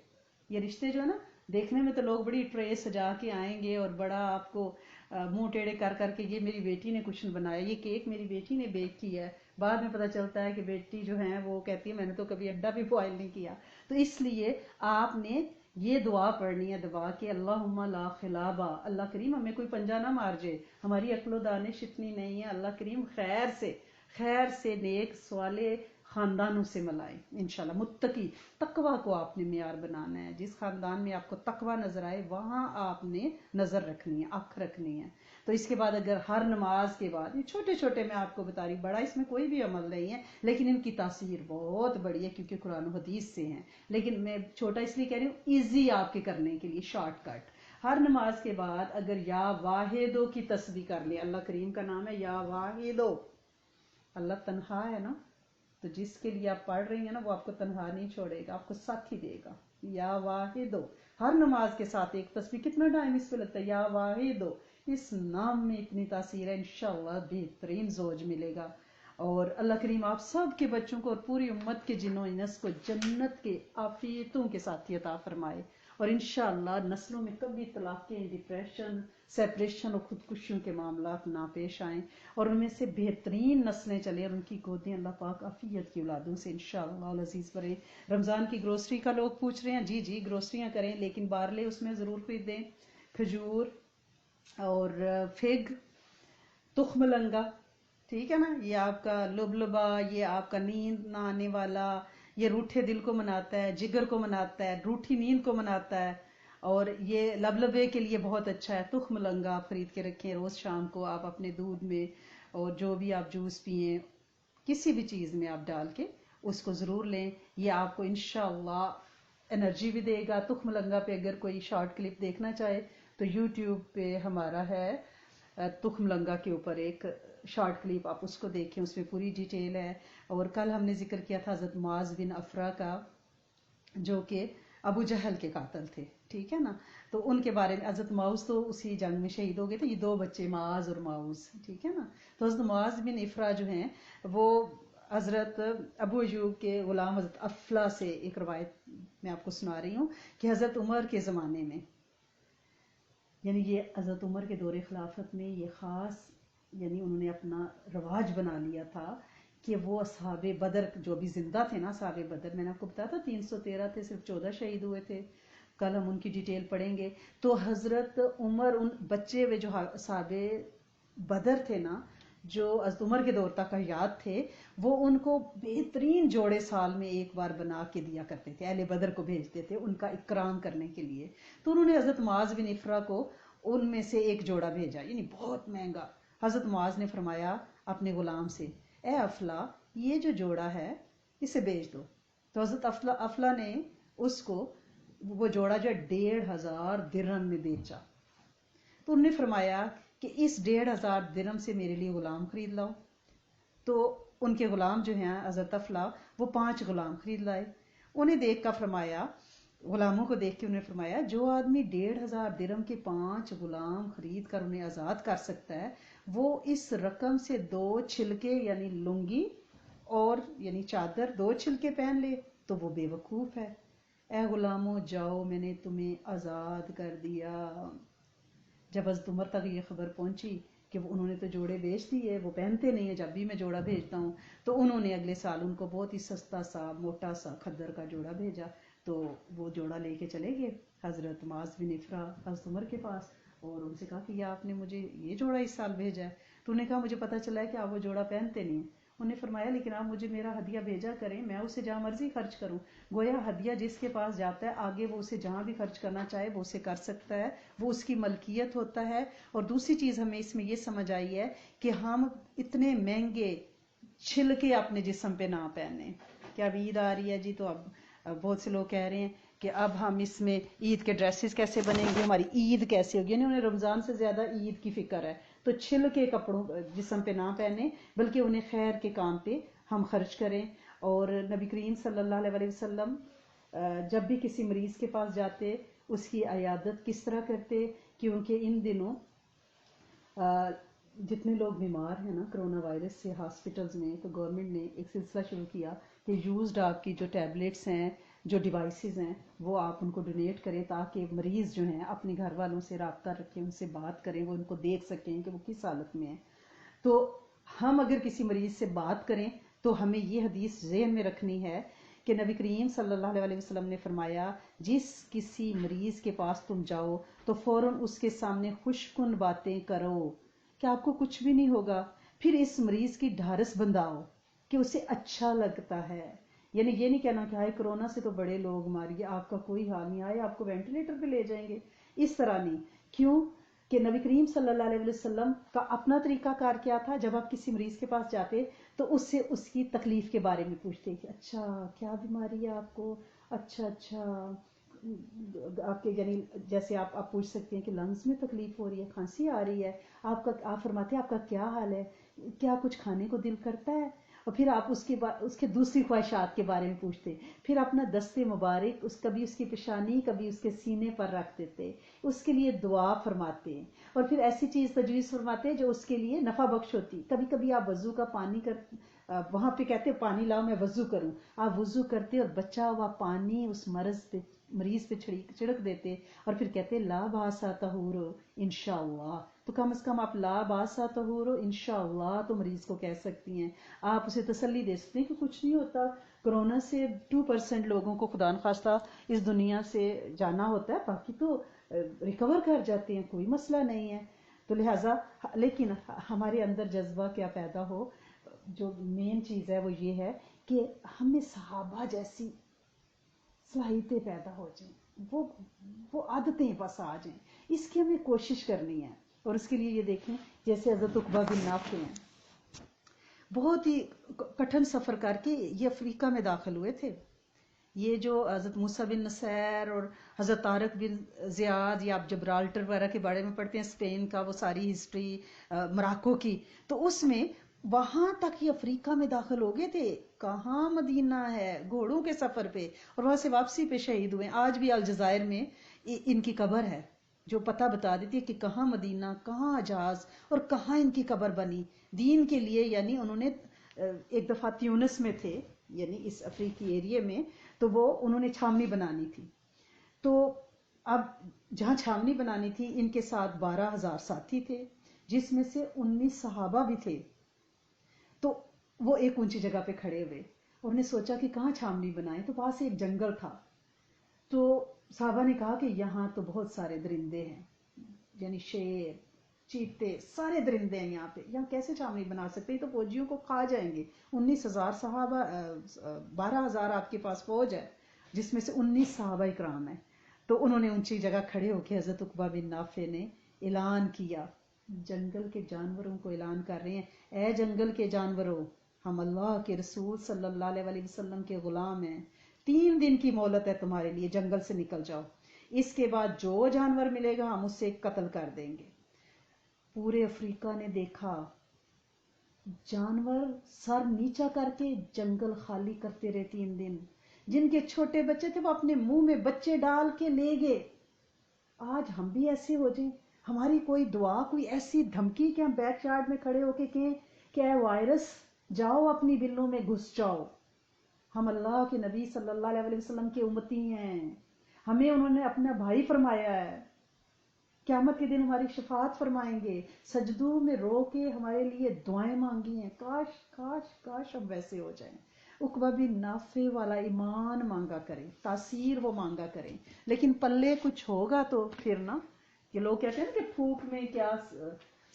یہ رشتے جو ہے نا، دیکھنے میں تو لوگ بڑی ٹرے سجا کے آئیں گے اور بڑا آپ کو منہ ٹیڑے کر کر کے، یہ میری بیٹی نے کچھ بنایا، یہ کیک میری بیٹی نے بیک کیا ہے، بعد میں پتہ چلتا ہے کہ بیٹی جو ہے وہ کہتی ہے میں نے تو کبھی انڈا بھی بوائل نہیں کیا۔ تو اس لیے آپ نے یہ دعا پڑھنی ہے، دعا کہ اللہم لا خلابہ، اللہ کریم ہمیں کوئی پنجہ نہ مار جائے، ہماری عقل و دانش اتنی نہیں ہے، اللہ کریم خیر سے نیک صالح خاندانوں سے ملائے انشاءاللہ، متقی، تقوی کو آپ نے معیار بنانا ہے، جس خاندان میں آپ کو تقوی نظر آئے وہاں آپ نے نظر رکھنی ہے، آنکھ رکھنی ہے۔ تو اس کے بعد اگر ہر نماز کے بعد، یہ چھوٹے چھوٹے میں آپ کو بتا رہی، بڑا اس میں کوئی بھی عمل نہیں ہے لیکن ان کی تاثیر بہت بڑی ہے کیونکہ قرآن و حدیث سے ہیں، لیکن میں چھوٹا اس لیے کہہ رہی ہوں ایزی آپ کے کرنے کے لیے، شارٹ کٹ۔ ہر نماز کے بعد اگر یا واحدو کی تسبیح کر لیں، اللہ کریم کا نام ہے یا واحدو، اللہ تنہا ہے نا، تو جس کے لیے آپ پڑھ رہی ہیں نا وہ آپ کو تنہا نہیں چھوڑے گا، آپ کو ساتھ ہی دے گا، یا واحدو۔ ہر نماز کے ساتھ ایک تسبیح، کتنا ٹائم اس پہ لگتا ہے، یا واحدو، اس نام میں اتنی تاثیر ہے، انشاءاللہ بہترین زوج ملے گا۔ اور اللہ کریم آپ سب کے بچوں کو اور پوری امت کے جن و انس کو جنت کے عافیتوں کے ساتھ عطا فرمائے، اور انشاءاللہ نسلوں میں کبھی طلاقیں، ڈپریشن، سیپریشن اور خودکشیوں کے معاملات نہ پیش آئیں، اور ان میں سے بہترین نسلیں چلیں اور ان کی گودیں اللہ پاک عافیت کی اولادوں سے انشاءاللہ العزیز بھرے۔ رمضان کی گروسری کا لوگ پوچھ رہے ہیں، جی گروسریاں کریں لیکن بارلے اس میں ضرور خریدیں، کھجور اور فگ، تخم لنگا، ٹھیک ہے نا، یہ آپ کا لبلبا، یہ آپ کا نیند نہ آنے والا، یہ روٹھے دل کو مناتا ہے، جگر کو مناتا ہے، روٹھی نیند کو مناتا ہے، اور یہ لبلبے کے لیے بہت اچھا ہے۔ تخم لنگا آپ خرید کے رکھیں، روز شام کو آپ اپنے دودھ میں اور جو بھی آپ جوس پئیں کسی بھی چیز میں آپ ڈال کے اس کو ضرور لیں، یہ آپ کو انشاءاللہ انرجی بھی دے گا۔ تخم لنگا پہ اگر کوئی شارٹ کلپ دیکھنا چاہے تو یوٹیوب پہ ہمارا ہے تخم لنگا کے اوپر ایک شارٹ کلپ، آپ اس کو دیکھیں، اس میں پوری ڈیٹیل ہے۔ اور کل ہم نے ذکر کیا تھا حضرت معاذ بن افرا کا، جو کہ ابو جہل کے قاتل تھے، ٹھیک ہے نا، تو ان کے بارے میں، حضرت معاذ تو اسی جنگ میں شہید ہو گئے تھے، یہ 2 بچے معاذ اور معوذ، ٹھیک ہے نا۔ تو حضرت معاذ بن افرا جو ہیں وہ حضرت ابو ایوب کے غلام حضرت افلا سے ایک روایت میں آپ کو سنا رہی ہوں کہ حضرت عمر کے زمانے میں، یعنی یہ حضرت عمر کے دور خلافت میں یہ خاص، یعنی انہوں نے اپنا رواج بنا لیا تھا کہ وہ اصحاب بدر جو بھی زندہ تھے نا، اصحاب بدر میں نے آپ کو بتایا تھا 313 تھے، صرف 14 شہید ہوئے تھے، کل ہم ان کی ڈیٹیل پڑھیں گے۔ تو حضرت عمر ان بچے ہوئے جو اصحاب بدر تھے نا، جو حضرت عمر کے دور تک حیات تھے، وہ ان کو بہترین جوڑے سال میں ایک بار بنا کے دیا کرتے تھے، اہل بدر کو بھیجتے تھے ان کا اکرام کرنے کے لیے۔ تو انہوں نے حضرت معاذ بن افرا کو ان میں سے ایک جوڑا بھیجا، یعنی بہت مہنگا۔ حضرت معاذ نے فرمایا اپنے غلام سے، اے افلا، یہ جو جوڑا ہے اسے بیچ دو۔ تو حضرت افلا نے اس کو وہ جوڑا جو 1500 درہم میں بیچا۔ تو انہوں نے فرمایا کہ اس 1500 درہم سے میرے لیے غلام خرید لاؤ۔ تو ان کے غلام جو ہیں حضرت افلا، وہ 5 غلام خرید لائے۔ انہیں دیکھ کر فرمایا غلاموں کو دیکھ کے انہیں فرمایا جو آدمی 1500 درم کے 5 غلام خرید کر انہیں آزاد کر سکتا ہے وہ اس رقم سے 2 چھلکے یعنی لنگی اور یعنی چادر 2 چھلکے پہن لے تو وہ بے وقوف ہے۔ اے غلاموں جاؤ میں نے تمہیں آزاد کر دیا۔ جب حضرت عمر تک یہ خبر پہنچی کہ انہوں نے تو جوڑے بیچ دیے، وہ پہنتے نہیں ہیں، جب بھی میں جوڑا بھیجتا ہوں تو انہوں نے اگلے سال ان کو بہت ہی سستا سا موٹا سا کھدر کا جوڑا بھیجا، تو وہ جوڑا لے کے چلے گئے حضرت معاذ بن افرا حضرت عمر کے پاس اور ان سے کہا کہ یہ آپ نے مجھے یہ جوڑا اس سال بھیجا ہے، تو انہوں نے کہا مجھے پتہ چلا ہے کہ آپ وہ جوڑا پہنتے نہیں ہیں۔ انہوں نے فرمایا لیکن آپ مجھے میرا ہدیہ بھیجا کریں، میں اسے جہاں مرضی خرچ کروں۔ گویا ہدیہ جس کے پاس جاتا ہے آگے وہ اسے جہاں بھی خرچ کرنا چاہے وہ اسے کر سکتا ہے، وہ اس کی ملکیت ہوتا ہے۔ اور دوسری چیز ہمیں اس میں یہ سمجھ آئی ہے کہ ہم اتنے مہنگے چھلکے اپنے جسم پہ نہ پہنے کہ اب عید آ رہی ہے جی، تو اب بہت سے لوگ کہہ رہے ہیں کہ اب ہم اس میں عید کے ڈریسز کیسے بنیں گے، ہماری عید کیسے ہوگی، یعنی انہیں رمضان سے زیادہ عید کی فکر ہے، تو چھلکے کپڑوں جسم پہ نہ پہنے بلکہ انہیں خیر کے کام پہ ہم خرچ کریں۔ اور نبی کریم صلی اللہ علیہ وسلم جب بھی کسی مریض کے پاس جاتے اس کی عیادت کس طرح کرتے، کیونکہ ان دنوں جتنے لوگ بیمار ہیں نا کرونا وائرس سے ہاسپٹلز میں، تو گورنمنٹ نے ایک سلسلہ شروع کیا کہ یوزڈ آپ کی جو ٹیبلیٹس ہیں، جو ڈیوائسز ہیں، وہ آپ ان کو ڈونیٹ کریں تاکہ مریض جو ہیں اپنے گھر والوں سے رابطہ رکھیں، ان سے بات کریں، وہ ان کو دیکھ سکیں کہ وہ کس حالت میں ہیں۔ تو ہم اگر کسی مریض سے بات کریں تو ہمیں یہ حدیث ذہن میں رکھنی ہے کہ نبی کریم صلی اللہ علیہ وسلم نے فرمایا جس کسی مریض کے پاس تم جاؤ تو فوراً اس کے سامنے خوشکن باتیں کرو کہ آپ کو کچھ بھی نہیں ہوگا، پھر اس مریض کی ڈھارس بندھاؤ کہ اسے اچھا لگتا ہے۔ یعنی یہ نہیں کہنا کہ ہائے کرونا سے تو بڑے لوگ مار گئے، آپ کا کوئی حال نہیں، آئے آپ کو وینٹیلیٹر پہ لے جائیں گے، اس طرح نہیں۔ کیوں کہ نبی کریم صلی اللہ علیہ وسلم کا اپنا طریقہ کار کیا تھا، جب آپ کسی مریض کے پاس جاتے تو اس سے اس کی تکلیف کے بارے میں پوچھتے کہ اچھا کیا بیماری ہے آپ کو، اچھا آپ کے یعنی جیسے آپ پوچھ سکتے ہیں کہ لنگز میں تکلیف ہو رہی ہے، کھانسی آ رہی ہے، آپ فرماتے ہیں آپ کا کیا حال ہے، کیا کچھ کھانے کو دل کرتا ہے، اور پھر آپ اس کے دوسری خواہشات کے بارے میں پوچھتے، پھر اپنا دستے مبارک کبھی اس کی پیشانی کبھی اس کے سینے پر رکھ دیتے، اس کے لیے دعا فرماتے ہیں، اور پھر ایسی چیز تجویز فرماتے ہیں جو اس کے لیے نفع بخش ہوتی۔ کبھی کبھی آپ وضو کا پانی وہاں پہ کہتے پانی لاؤ میں وضو کروں، آپ وضو کرتے اور بچا ہوا پانی اس مریض پہ چھڑک دیتے اور پھر کہتے لا باسا طہورو انشاءاللہ، تو کم از کم آپ لا باسا طہورو انشاءاللہ تو مریض کو کہہ سکتی ہیں، آپ اسے تسلی دے سکتے ہیں کہ کچھ نہیں ہوتا، کرونا سے 2% لوگوں کو خدا نخواستہ اس دنیا سے جانا ہوتا ہے، باقی تو ریکور کر جاتے ہیں، کوئی مسئلہ نہیں ہے۔ تو لہٰذا لیکن ہمارے اندر جذبہ کیا پیدا ہو، جو مین چیز ہے وہ یہ ہے کہ ہمیں صحابہ جیسی صلاحیتیں پیدا ہو جائیں، وہ عادتیں بس آ جائیں، اس کی ہمیں کوشش کرنی ہے۔ اور اس کے لیے یہ دیکھیں جیسے حضرت عقبہ بن نافع ہیں، بہت ہی کٹھن سفر کر کے یہ افریقہ میں داخل ہوئے تھے۔ یہ جو حضرت موسیٰ بن نصیر اور حضرت طارق بن زیاد، یا آپ جبرالٹر وغیرہ کے بارے میں پڑھتے ہیں، اسپین کا وہ ساری ہسٹری، مراکو کی، تو اس میں وہاں تک یہ افریقہ میں داخل ہو گئے تھے، کہاں مدینہ ہے، گھوڑوں کے سفر پہ، اور وہاں سے واپسی پہ شہید ہوئے۔ آج بھی الجزائر میں ان کی قبر ہے جو پتہ بتا دیتی ہے کہ کہاں مدینہ، کہاں حجاز، اور کہاں ان کی قبر بنی دین کے لیے۔ یعنی انہوں نے ایک دفعہ تیونس میں تھے، یعنی اس افریقی ایریے میں، تو وہ انہوں نے چھاونی بنانی تھی، تو اب جہاں چھاونی بنانی تھی ان کے ساتھ 12,000 ساتھی تھے جس میں سے 19 صحابہ بھی تھے، تو وہ ایک اونچی جگہ پہ کھڑے ہوئے، انہوں نے سوچا کہ کہاں چھاونی بنائیں، تو پاس ایک جنگل تھا، تو صحابہ نے کہا کہ یہاں تو بہت سارے درندے ہیں، یعنی شیر، چیتے، سارے درندے ہیں یہاں پہ، یہاں کیسے چھاونی بنا سکتے ہیں، تو فوجیوں کو کھا جائیں گے۔ 19,000 صحابہ، 12,000 آپ کے پاس فوج ہے جس میں سے 19 صحابہ اکرام ہیں، تو انہوں نے اونچی جگہ کھڑے ہو کے حضرت عقبہ بن نافع نے اعلان کیا، جنگل کے جانوروں کو اعلان کر رہے ہیں، اے جنگل کے جانوروں، ہم اللہ کے رسول صلی اللہ علیہ وسلم کے غلام ہیں، 3 دن کی مہلت ہے تمہارے لیے، جنگل سے نکل جاؤ، اس کے بعد جو جانور ملے گا ہم اسے قتل کر دیں گے۔ پورے افریقہ نے دیکھا جانور سر نیچا کر کے جنگل خالی کرتے رہے 3 دن، جن کے چھوٹے بچے تھے وہ اپنے منہ میں بچے ڈال کے لے گئے. آج ہم بھی ایسے ہو جائیں, ہماری کوئی دعا, کوئی ایسی دھمکی کہ ہم بیک یارڈ میں کھڑے ہو کے کہیں کہ اے وائرس جاؤ اپنی بلوں میں گھس جاؤ. ہم اللہ کے نبی صلی اللہ علیہ وسلم کے امتی ہیں, ہمیں انہوں نے اپنا بھائی فرمایا ہے, قیامت کے دن ہماری شفاعت فرمائیں گے, سجدوں میں رو کے ہمارے لیے دعائیں مانگی ہیں. کاش کاش کاش ہم ویسے ہو جائیں. عقبہ بن نافع والا ایمان مانگا کریں, تاثیر وہ مانگا کریں, لیکن پلے کچھ ہوگا تو پھر نا, کہ لوگ کہتے ہیں نا کہ پھونک میں کیا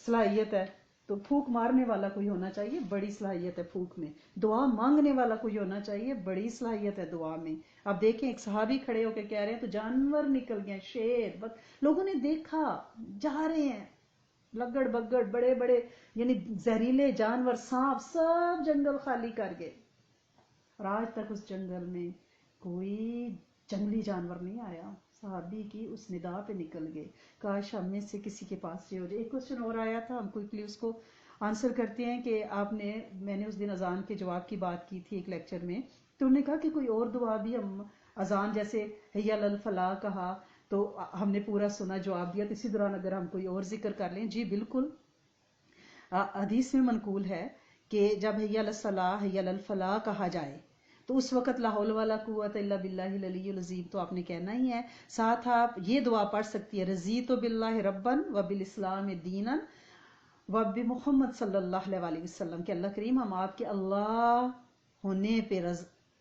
صلاحیت ہے, تو پھونک مارنے والا کوئی ہونا چاہیے, بڑی صلاحیت ہے پھونک میں. دعا مانگنے والا کوئی ہونا چاہیے, بڑی صلاحیت ہے دعا میں. آپ دیکھیں ایک صحابی کھڑے ہو کے کہہ رہے ہیں تو جانور نکل گئے, شیر, لوگوں نے دیکھا جا رہے ہیں, لگڑ بگڑ بڑے بڑے یعنی زہریلے جانور, سانپ, سب جنگل خالی کر گئے. اور آج تک اس جنگل میں کوئی جنگلی جانور نہیں آیا. صحابی کی اس ندا پہ نکل گئے. کاش ہم میں سے کسی کے پاس یہ ہو جائے. ایک کوشچن اور آیا تھا, ہم کوئکلی اس کو آنسر کرتے ہیں کہ میں نے اس دن اذان کے جواب کی بات کی تھی ایک لیکچر میں, تو انہوں نے کہا کہ کوئی اور دعا بھی, ہم اذان جیسے حی علی الفلاح کہا تو ہم نے پورا سنا, جواب دیا, تو اسی دوران اگر ہم کوئی اور ذکر کر لیں. جی بالکل, حدیث میں منقول ہے کہ جب حی علی الصلاح حی علی الفلاح کہا جائے تو اس وقت لا حول ولا قوت الا باللہ العلی العظیم تو آپ نے کہنا ہی ہے. ساتھ آپ یہ دعا پڑھ سکتی ہے, رضیت باللہ ربن و بالاسلام دینا و بمحمد صلی اللہ علیہ وسلم, کہ اللہ کریم ہم آپ کے اللہ ہونے پہ,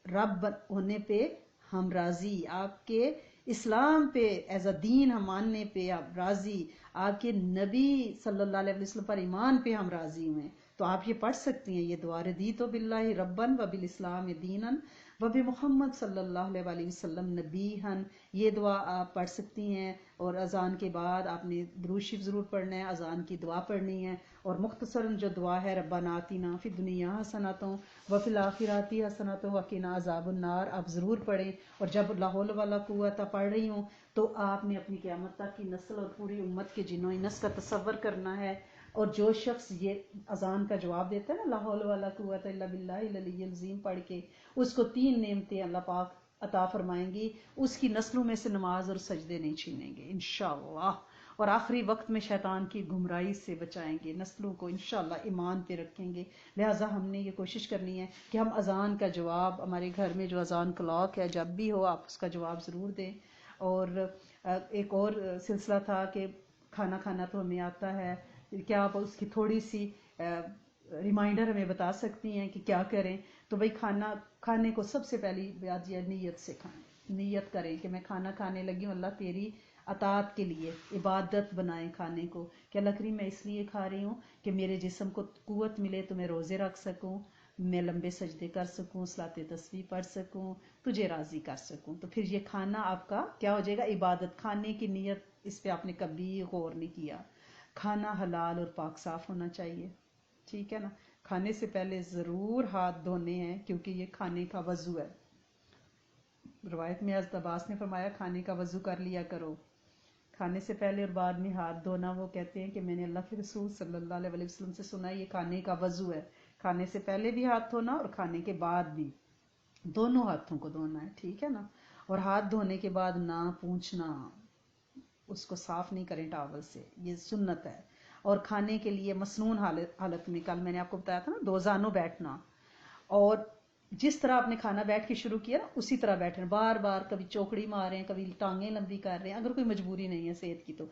رب ہونے پہ ہم راضی, آپ کے اسلام پہ ایز اے دین ہم ماننے پہ آپ راضی, آپ کے نبی صلی اللہ علیہ وسلم پر ایمان پہ ہم راضی ہوئے. تو آپ یہ پڑھ سکتی ہیں یہ دعا, رضیت باللہ ربن و بالاسلام دینا و بمحمد صلی اللہ علیہ وسلم نبیًا. یہ دعا آپ پڑھ سکتی ہیں, اور اذان کے بعد آپ نے درود شریف ضرور پڑھنا ہے, اذان کی دعا پڑھنی ہے, اور مختصراً جو دعا ہے ربنا آتنا فی الدنیا حسنۃ وفی الآخرۃ حسنۃ وقنا عذاب النار آپ ضرور پڑھیں. اور جب لا حول ولا قوت پڑھ رہی ہوں تو آپ نے اپنی قیامت تک کی نسل اور پوری امت کے جنوں انس کا تصور کرنا ہے. اور جو شخص یہ اذان کا جواب دیتا ہے نا لا حول ولا قوت الا باللہ العلی العظیم پڑھ کے, اس کو 3 نعمتیں اللہ پاک عطا فرمائیں گی. اس کی نسلوں میں سے نماز اور سجدے نہیں چھینیں گے انشاءاللہ, اور آخری وقت میں شیطان کی گمراہی سے بچائیں گے, نسلوں کو انشاءاللہ ایمان پہ رکھیں گے. لہٰذا ہم نے یہ کوشش کرنی ہے کہ ہم اذان کا جواب, ہمارے گھر میں جو اذان کلاک ہے جب بھی ہو آپ اس کا جواب ضرور دیں. اور ایک اور سلسلہ تھا کہ کھانا کھانا تو ہمیں آتا ہے, کیا آپ اس کی تھوڑی سی ریمائنڈر ہمیں بتا سکتی ہیں کہ کیا کریں؟ تو بھائی کھانے کو سب سے پہلی بات یہ نیت سے کھائیں, نیت کریں کہ میں کھانا کھانے لگی ہوں اللہ تیری اطاعت کے لیے, عبادت بنائیں کھانے کو کہ اللہ کریم میں اس لیے کھا رہی ہوں کہ میرے جسم کو قوت ملے تو میں روزے رکھ سکوں, میں لمبے سجدے کر سکوں, صلاۃ تسبیح پڑھ سکوں, تجھے راضی کر سکوں. تو پھر یہ کھانا آپ کا کیا ہو جائے گا, عبادت. کھانے کی نیت اس پہ آپ نے کبھی غور نہیں کیا. کھانا حلال اور پاک صاف ہونا چاہیے, ٹھیک ہے نا. کھانے سے پہلے ضرور ہاتھ دھونے ہیں کیونکہ یہ کھانے کا وضو ہے. روایت میں حضرت عباس نے فرمایا کھانے کا وضو کر لیا کرو. کھانے سے پہلے اور بعد میں ہاتھ دھونا, وہ کہتے ہیں کہ میں نے اللہ کے رسول صلی اللہ علیہ وسلم سے سنا یہ کھانے کا وضو ہے. کھانے سے پہلے بھی ہاتھ دھونا اور کھانے کے بعد بھی, دونوں ہاتھوں کو دھونا ہے, ٹھیک ہے نا. اور ہاتھ دھونے کے بعد نہ پوچھنا, اس کو صاف نہیں کریں ٹاول سے, یہ سنت ہے. اور کھانے کے لیے مسنون حالت میں, کل میں نے آپ کو بتایا تھا نا 2 زانوں بیٹھنا, اور جس طرح آپ نے کھانا بیٹھ کے شروع کیا نا اسی طرح بیٹھنا, بار بار کبھی چوکڑی ماریں, کبھی ٹانگیں لمبی کر رہے ہیں. اگر کوئی مجبوری نہیں ہے صحت کی تو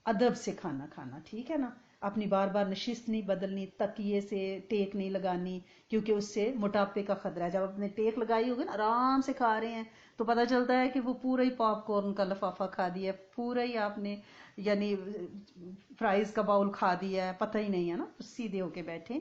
ادب سے کھانا کھانا, ٹھیک ہے نا. اپنی بار بار نشست نہیں بدلنی, تکیے سے ٹیک نہیں لگانی کیونکہ اس سے موٹاپے کا خطرہ ہے. جب آپ نے ٹیک لگائی ہوگی نا, آرام سے کھا رہے ہیں تو پتہ چلتا ہے کہ وہ پورا ہی پاپ کارن کا لفافہ کھا دیا ہے, پورا ہی آپ نے یعنی فرائز کا باؤل کھا دیا ہے, پتہ ہی نہیں ہے نا. سیدھے ہو کے بیٹھیں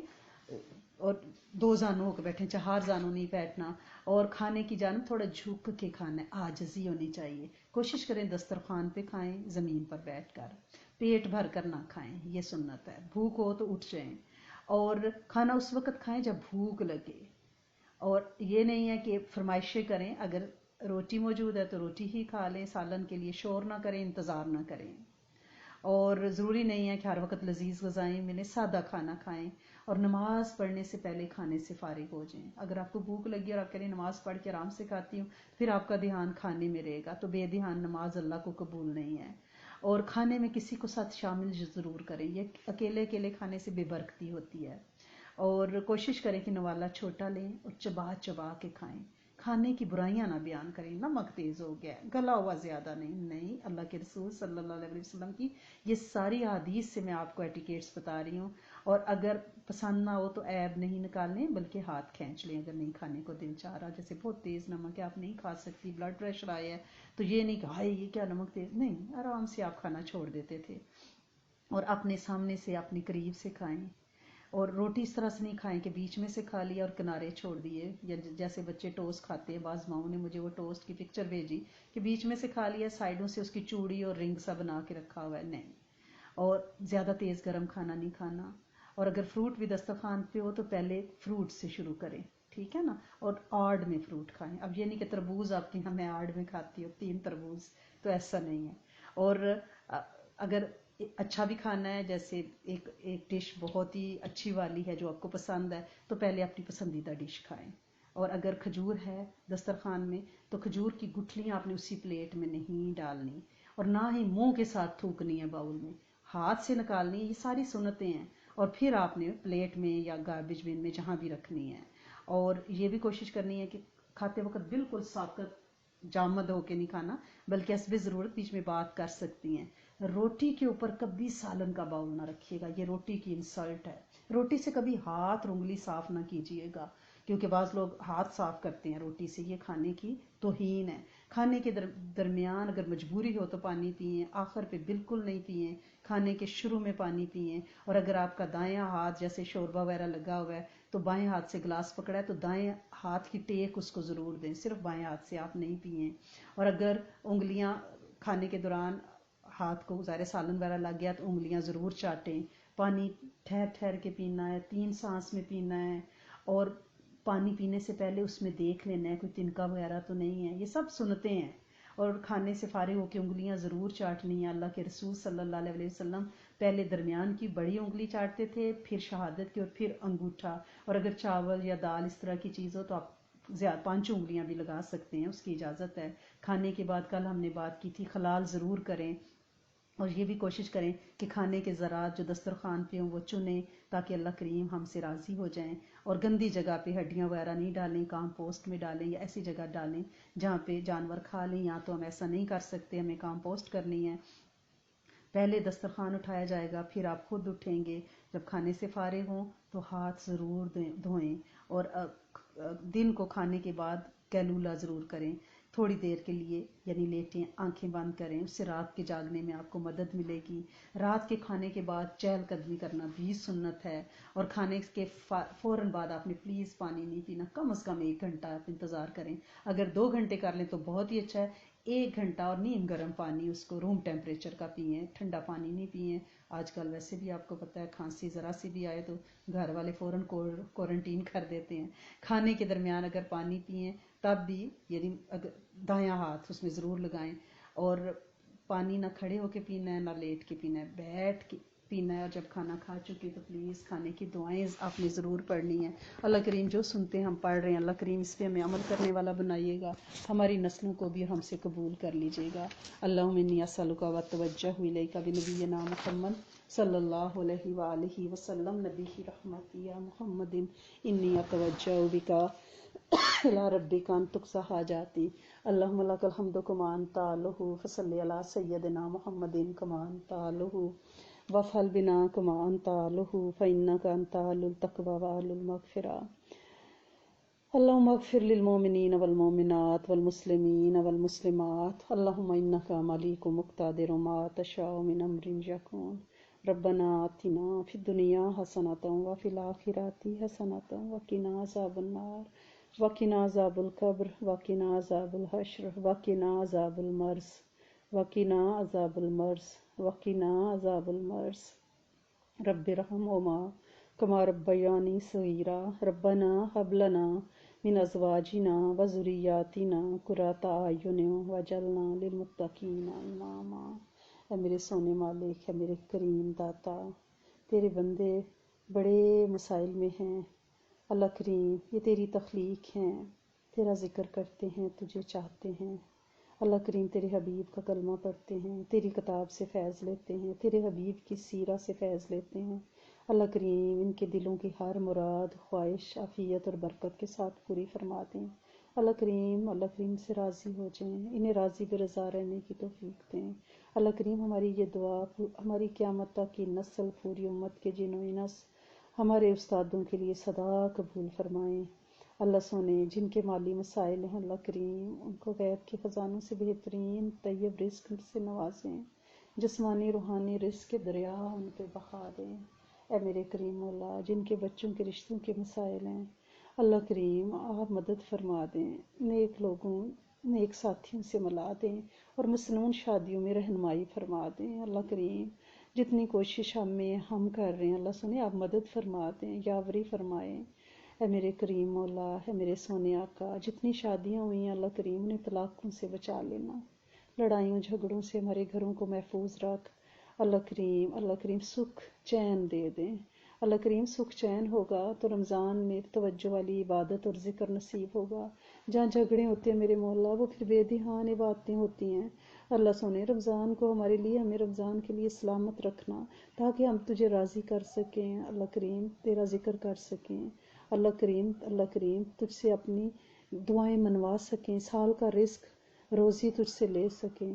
اور 2 زانوں ہو کے بیٹھیں, 4 زانوں نہیں بیٹھنا. اور کھانے کی جانب تھوڑا جھک کے کھانا ہے, عاجزی ہونی چاہیے. کوشش کریں دسترخوان پہ کھائیں, زمین پر بیٹھ کر, پیٹ بھر کر نہ کھائیں, یہ سنت ہے. بھوک ہو تو اٹھ جائیں, اور کھانا اس وقت کھائیں جب بھوک لگے, اور یہ نہیں ہے کہ فرمائشیں کریں. اگر روٹی موجود ہے تو روٹی ہی کھا لیں, سالن کے لیے شور نہ کریں, انتظار نہ کریں. اور ضروری نہیں ہے کہ ہر وقت لذیذ غذائیں ملیں، سادہ کھانا کھائیں اور نماز پڑھنے سے پہلے کھانے سے فارغ ہو جائیں۔ اگر آپ کو بھوک لگی اور آپ کہہ رہے ہیں نماز پڑھ کے آرام سے کھاتی ہوں، پھر آپ کا دھیان کھانے میں رہے گا، تو بے دھیان نماز اللہ کو قبول نہیں ہے۔ اور کھانے میں کسی کو ساتھ شامل ضرور کریں، یہ اکیلے اکیلے کھانے سے بے برکتی ہوتی ہے۔ اور کوشش کریں کہ نوالا چھوٹا لیں اور چبا چبا کے کھائیں۔ کھانے کی برائیاں نہ بیان کریں، نمک تیز ہو گیا، گلا ہوا زیادہ نہیں، اللہ کے رسول صلی اللہ علیہ وسلم کی یہ ساری حدیث سے میں آپ کو ایٹیکیٹس بتا رہی ہوں۔ اور اگر پسند نہ ہو تو عیب نہیں نکالیں بلکہ ہاتھ کھینچ لیں اگر نہیں کھانے کو دل چاہ رہا، جیسے بہت تیز نمک ہے آپ نہیں کھا سکتی، بلڈ پریشر آیا ہے، تو یہ نہیں کہ ہائے یہ کیا نمک تیز، نہیں، آرام سے آپ کھانا چھوڑ دیتے تھے۔ اور اپنے سامنے سے اپنی قریب سے کھائیں، اور روٹی اس طرح سے نہیں کھائیں کہ بیچ میں سے کھا لیا اور کنارے چھوڑ دیے، یا جیسے بچے ٹوسٹ کھاتے ہیں، بعض ماؤں نے مجھے وہ ٹوسٹ کی پکچر بھیجی کہ بیچ میں سے کھا لیا، سائڈوں سے اس کی چوڑی اور رنگ سا بنا کے رکھا ہوا ہے، نہیں۔ اور زیادہ تیز گرم کھانا نہیں کھانا، اور اگر فروٹ بھی دسترخوان پہ ہو تو پہلے فروٹ سے شروع کریں، ٹھیک ہے نا، اور آڑ میں فروٹ کھائیں۔ اب یہ نہیں کہ تربوز آپ کے یہاں میں آڑ میں کھاتی ہوں 3 تربوز، تو ایسا نہیں ہے۔ اور اگر اچھا بھی کھانا ہے، جیسے ایک ڈش بہت ہی اچھی والی ہے جو آپ کو پسند ہے، تو پہلے اپنی پسندیدہ ڈش کھائیں۔ اور اگر کھجور ہے دسترخوان میں تو کھجور کی گٹھلیاں آپ نے اسی پلیٹ میں نہیں ڈالنی، اور نہ ہی منہ کے ساتھ تھوکنی ہے باؤل میں، ہاتھ سے نکالنی ہے، یہ ساری سنتیں ہیں، اور پھر آپ نے پلیٹ میں یا گاربیج بن میں جہاں بھی رکھنی ہے۔ اور یہ بھی کوشش کرنی ہے کہ کھاتے وقت بالکل ساکت جامد ہو کے نہیں کھانا، بلکہ حسب ضرورت بیچ میں بات کر سکتی ہیں۔ روٹی کے اوپر کبھی سالن کا باؤل نہ رکھیے گا، یہ روٹی کی انسلٹ ہے۔ روٹی سے کبھی ہاتھ اور انگلی صاف نہ کیجیے گا، کیونکہ بعض لوگ ہاتھ صاف کرتے ہیں روٹی سے، یہ کھانے کی توہین ہے۔ کھانے کے درمیان اگر مجبوری ہو تو پانی پئیں، آخر پہ بالکل نہیں پئیں، کھانے کے شروع میں پانی پئیں۔ اور اگر آپ کا دایاں ہاتھ جیسے شوربہ وغیرہ لگا ہوا ہے تو بائیں ہاتھ سے گلاس پکڑا ہے تو دائیں ہاتھ کی ٹیک اس کو ضرور دیں، صرف بائیں ہاتھ سے آپ نہیں پئیں۔ اور اگر انگلیاں کھانے کے دوران ہاتھ کو ظاہر سالن وغیرہ لگ گیا تو انگلیاں ضرور چاٹیں۔ پانی ٹھہر ٹھہر کے پینا ہے، 3 سانس میں پینا ہے، اور پانی پینے سے پہلے اس میں دیکھ لینا ہے کوئی تنکا وغیرہ تو نہیں ہے، یہ سب سنتیں ہیں۔ اور کھانے سے فارغ ہو کے انگلیاں ضرور چاٹنی ہیں۔ اللہ کے رسول صلی اللہ علیہ وسلم پہلے درمیان کی بڑی انگلی چاٹتے تھے، پھر شہادت کی، اور پھر انگوٹھا۔ اور اگر چاول یا دال اس طرح کی چیز ہو تو آپ 5 انگلیاں بھی لگا سکتے ہیں، اس کی اجازت ہے۔ کھانے کے بعد کل ہم نے بات کی تھی خلال ضرور کریں، اور یہ بھی کوشش کریں کہ کھانے کے ذرات جو دسترخوان پہ ہوں وہ چنیں تاکہ اللہ کریم ہم سے راضی ہو جائیں۔ اور گندی جگہ پہ ہڈیاں وغیرہ نہیں ڈالیں، کامپوسٹ میں ڈالیں یا ایسی جگہ ڈالیں جہاں پہ جانور کھا لیں، یا تو ہم ایسا نہیں کر سکتے، ہمیں کامپوسٹ کرنی ہے۔ پہلے دسترخوان اٹھایا جائے گا، پھر آپ خود اٹھیں گے۔ جب کھانے سے فارغ ہوں تو ہاتھ ضرور دھوئیں، اور دن کو کھانے کے بعد قیلولہ ضرور کریں، تھوڑی دیر کے لیے، یعنی لیٹیں، آنکھیں بند کریں، اس سے رات کے جاگنے میں آپ کو مدد ملے گی۔ رات کے کھانے کے بعد چہل قدمی کرنا بھی سنت ہے، اور کھانے کے فوراً بعد آپ نے پلیز پانی نہیں پینا، کم از کم 1 گھنٹہ آپ انتظار کریں۔ اگر 2 گھنٹے کر لیں تو بہت ہی اچھا ہے، 1 گھنٹہ اور نیم گرم پانی اس کو روم ٹیمپریچر کا پئیں، ٹھنڈا پانی نہیں پئیں۔ آج کل ویسے بھی آپ کو پتہ ہے کھانسی ذرا سی بھی آئے تو گھر والے فوراً کوارنٹین کر دیتے ہیں۔ کھانے کے درمیان اگر پانی پئیں تب بھی، یعنی دایاں ہاتھ اس میں ضرور لگائیں، اور پانی نہ کھڑے ہو کے پینا ہے نہ لیٹ کے پینا ہے، بیٹھ کے پینا ہے۔ اور جب کھانا کھا چکے تو پلیز کھانے کی دعائیں آپ نے ضرور پڑھنی ہیں۔ اللہ کریم جو سنتے ہیں ہم پڑھ رہے ہیں، اللہ کریم اس پہ ہمیں عمل کرنے والا بنائیے گا، ہماری نسلوں کو بھی ہم سے قبول کر لیجیے گا۔ اللہم انی اسألک واتوجہ الیک بنبینا محمد صلی اللہ علیہ وآلہ وسلم، نبی رحمت یا محمد، انی اتوجہ بک الی ربک ان تقضی حاجاتی، اللہم لک الحمد کما انت اہلہ، فصلی علی سیدنا محمد کما انت اہلہ، وافعل بنا کما انت اہلہ، فانک انت اہل التقوی واہل المغفرہ۔ اللہم اغفر للمؤمنین والمؤمنات والمسلمین والمسلمات، اللہم انک ملیک مقتدر ما تشاء من امر یکون۔ ربنا آتنا فی الدنیا حسنۃ وفی الآخرۃ حسنۃ وقنا عذاب النار، وقنا عذاب القبر، وقنا عذاب الحشر، وقنا عذاب المرض، وقنا عذاب المرض، وقنا عذاب المرض۔ رب ارحمہما کما ربیانی صغیرا، ربنا ہب لنا من ازواجنا وذریاتنا قرۃ اعین واجعلنا للمتقین اماما۔ اے میرے سونے مالک، اے میرے کریم داتا، تیرے بندے بڑے مسائل میں ہیں اللہ کریم، یہ تیری تخلیق ہیں، تیرا ذکر کرتے ہیں، تجھے چاہتے ہیں اللہ کریم، تیرے حبیب کا کلمہ پڑھتے ہیں، تیری کتاب سے فیض لیتے ہیں، تیرے حبیب کی سیرہ سے فیض لیتے ہیں اللہ کریم، ان کے دلوں کی ہر مراد خواہش عافیت اور برکت کے ساتھ پوری فرما دیں اللہ کریم سے راضی ہو جائیں، انہیں راضی برضا رہنے کی توفیق دیں اللہ کریم، ہماری یہ دعا ہماری قیامت تک کی نسل پوری امت کے جن و انس ہمارے استادوں کے لیے صدا قبول فرمائیں اللہ سونے، جن کے مالی مسائل ہیں اللہ کریم ان کو غیب کے خزانوں سے بہترین طیب رزق سے نوازیں، جسمانی روحانی رزق کے دریا ان پہ بہا دیں اے میرے کریم مولا، جن کے بچوں کے رشتوں کے مسائل ہیں اللہ کریم آپ مدد فرما دیں، نیک لوگوں نیک ساتھیوں سے ملا دیں اور مسنون شادیوں میں رہنمائی فرما دیں اللہ کریم، جتنی کوشش ہم کر رہے ہیں اللہ سنے آپ مدد فرما دیں، یاوری فرمائیں اے میرے کریم مولا، اے میرے سونے آقا، جتنی شادیاں ہوئی ہیں اللہ کریم انہیں طلاقوں سے بچا لینا، لڑائیوں جھگڑوں سے ہمارے گھروں کو محفوظ رکھ اللہ کریم سکھ چین دے دیں اللہ کریم، سکھ چین ہوگا تو رمضان میں توجہ والی عبادت اور ذکر نصیب ہوگا، جہاں جھگڑے ہوتے ہیں میرے مولا وہ پھر بے دھیان باتیں ہوتی ہیں اللہ سونے، رمضان کو ہمارے لیے ہمیں رمضان کے لیے سلامت رکھنا تاکہ ہم تجھے راضی کر سکیں اللہ کریم، تیرا ذکر کر سکیں اللہ کریم تجھ سے اپنی دعائیں منوا سکیں، سال کا رزق روزی تجھ سے لے سکیں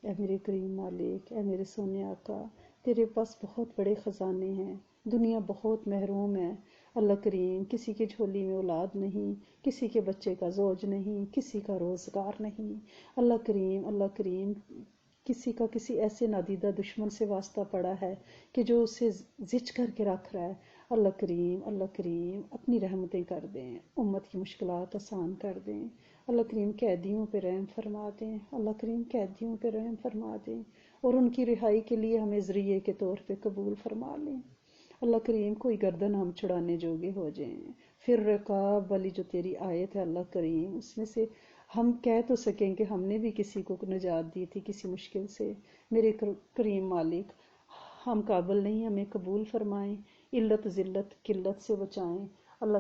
اے میرے کریم مالک، اے میرے سونے آقا، تیرے پاس بہت بڑے خزانے ہیں، دنیا بہت محروم ہے اللہ کریم، کسی کی جھولی میں اولاد نہیں، کسی کے بچے کا زوج نہیں، کسی کا روزگار نہیں اللہ کریم کسی کا کسی ایسے نادیدہ دشمن سے واسطہ پڑا ہے کہ جو اسے زچ کر کے رکھ رہا ہے اللہ کریم اپنی رحمتیں کر دیں، امت کی مشکلات آسان کر دیں اللہ کریم، قیدیوں پہ رحم فرما دیں اللہ کریم، قیدیوں پہ رحم فرما دیں اور ان کی رہائی کے لیے ہمیں ذریعے کے طور پہ قبول فرما لیں اللہ کریم، کوئی گردن ہم چھڑانے جوگے ہو جائیں، پھر رقاب والی جو تیری آیت ہے اللہ کریم اس میں سے ہم کہہ تو سکیں کہ ہم نے بھی کسی کو نجات دی تھی کسی مشکل سے میرے کریم مالک، ہم قابل نہیں، ہمیں قبول فرمائیں، علت ذلت قلت سے بچائیں اللہ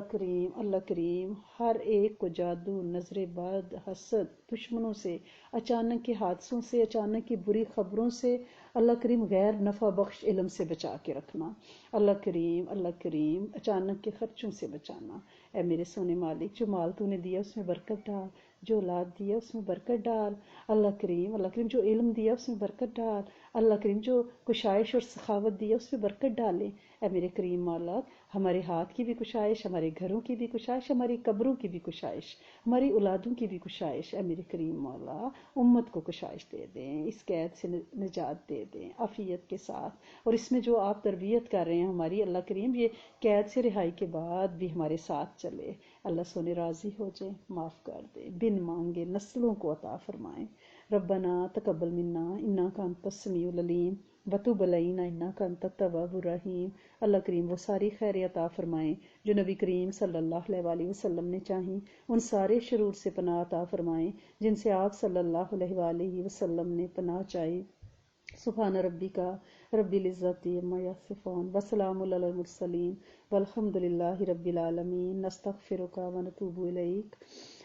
کریم ہر ایک کو جادو نظر بد حسد دشمنوں سے اچانک کے حادثوں سے اچانک کی بری خبروں سے اللہ کریم غیر نفع بخش علم سے بچا کے رکھنا اللہ کریم اچانک کے خرچوں سے بچانا اے میرے سونے مالک، جو مال تو نے دیا اس میں برکت ڈال، جو اولاد دیا اس میں برکت ڈال اللہ کریم جو علم دیا اس میں برکت ڈال اللہ کریم، جو کشائش اور سخاوت دیا اس میں برکت ڈالے اے میرے کریم مالک، ہمارے ہاتھ کی بھی کشائش، ہمارے گھروں کی بھی کشائش، ہماری قبروں کی بھی کشائش، ہماری اولادوں کی بھی کشائش اے میرے کریم مولا، امت کو کشائش دے دیں، اس قید سے نجات دے دیں عافیت کے ساتھ، اور اس میں جو آپ تربیت کر رہے ہیں ہماری اللہ کریم، یہ قید سے رہائی کے بعد بھی ہمارے ساتھ چلے اللہ سونے، راضی ہو جائیں، معاف کر دیں، بن مانگے نسلوں کو عطا فرمائیں ربنا تقبل منا انک انت السمیع العلیم وتب علینا انک انت التواب الرحیم اللہ کریم، وہ ساری خیر عطا فرمائیں جو نبی کریم صلی اللہ علیہ وآلہ وسلم نے چاہیں، ان سارے شرور سے پناہ عطا فرمائیں جن سے آپ صلی اللہ علیہ وآلہ وسلم نے پناہ چاہی سبحان ربک رب العزت عما یصفون وسلام علی المرسلین والحمد للہ رب العالمین نستغفرک ونتوب الیک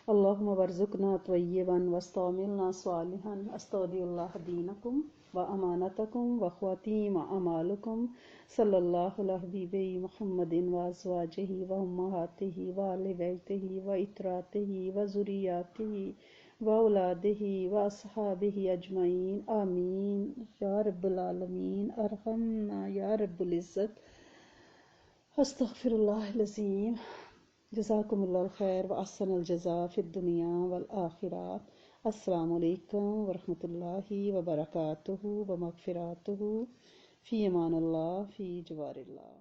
اللہم وارزقنا طیبا واستعملنا صالحا استودع اللہ دینکم وامانتکم وخواتیم اعمالکم صلی اللہ علی حبیبہ محمد وازواجہ وامہاتہ وآل بیتہ واتراتہ وذریاتہ وأولادہ وأصحابہ اجمعین آمین یا رب العالمین ارحمنا یا رب العزت استغفر اللہ العظیم جزاکم اللہ الخیر وأحسن الجزاء فی الدنیا والآخرہ السلام علیکم ورحمۃ اللہ وبرکاتہ ومغفراتہ فی امان اللہ فی جوار اللہ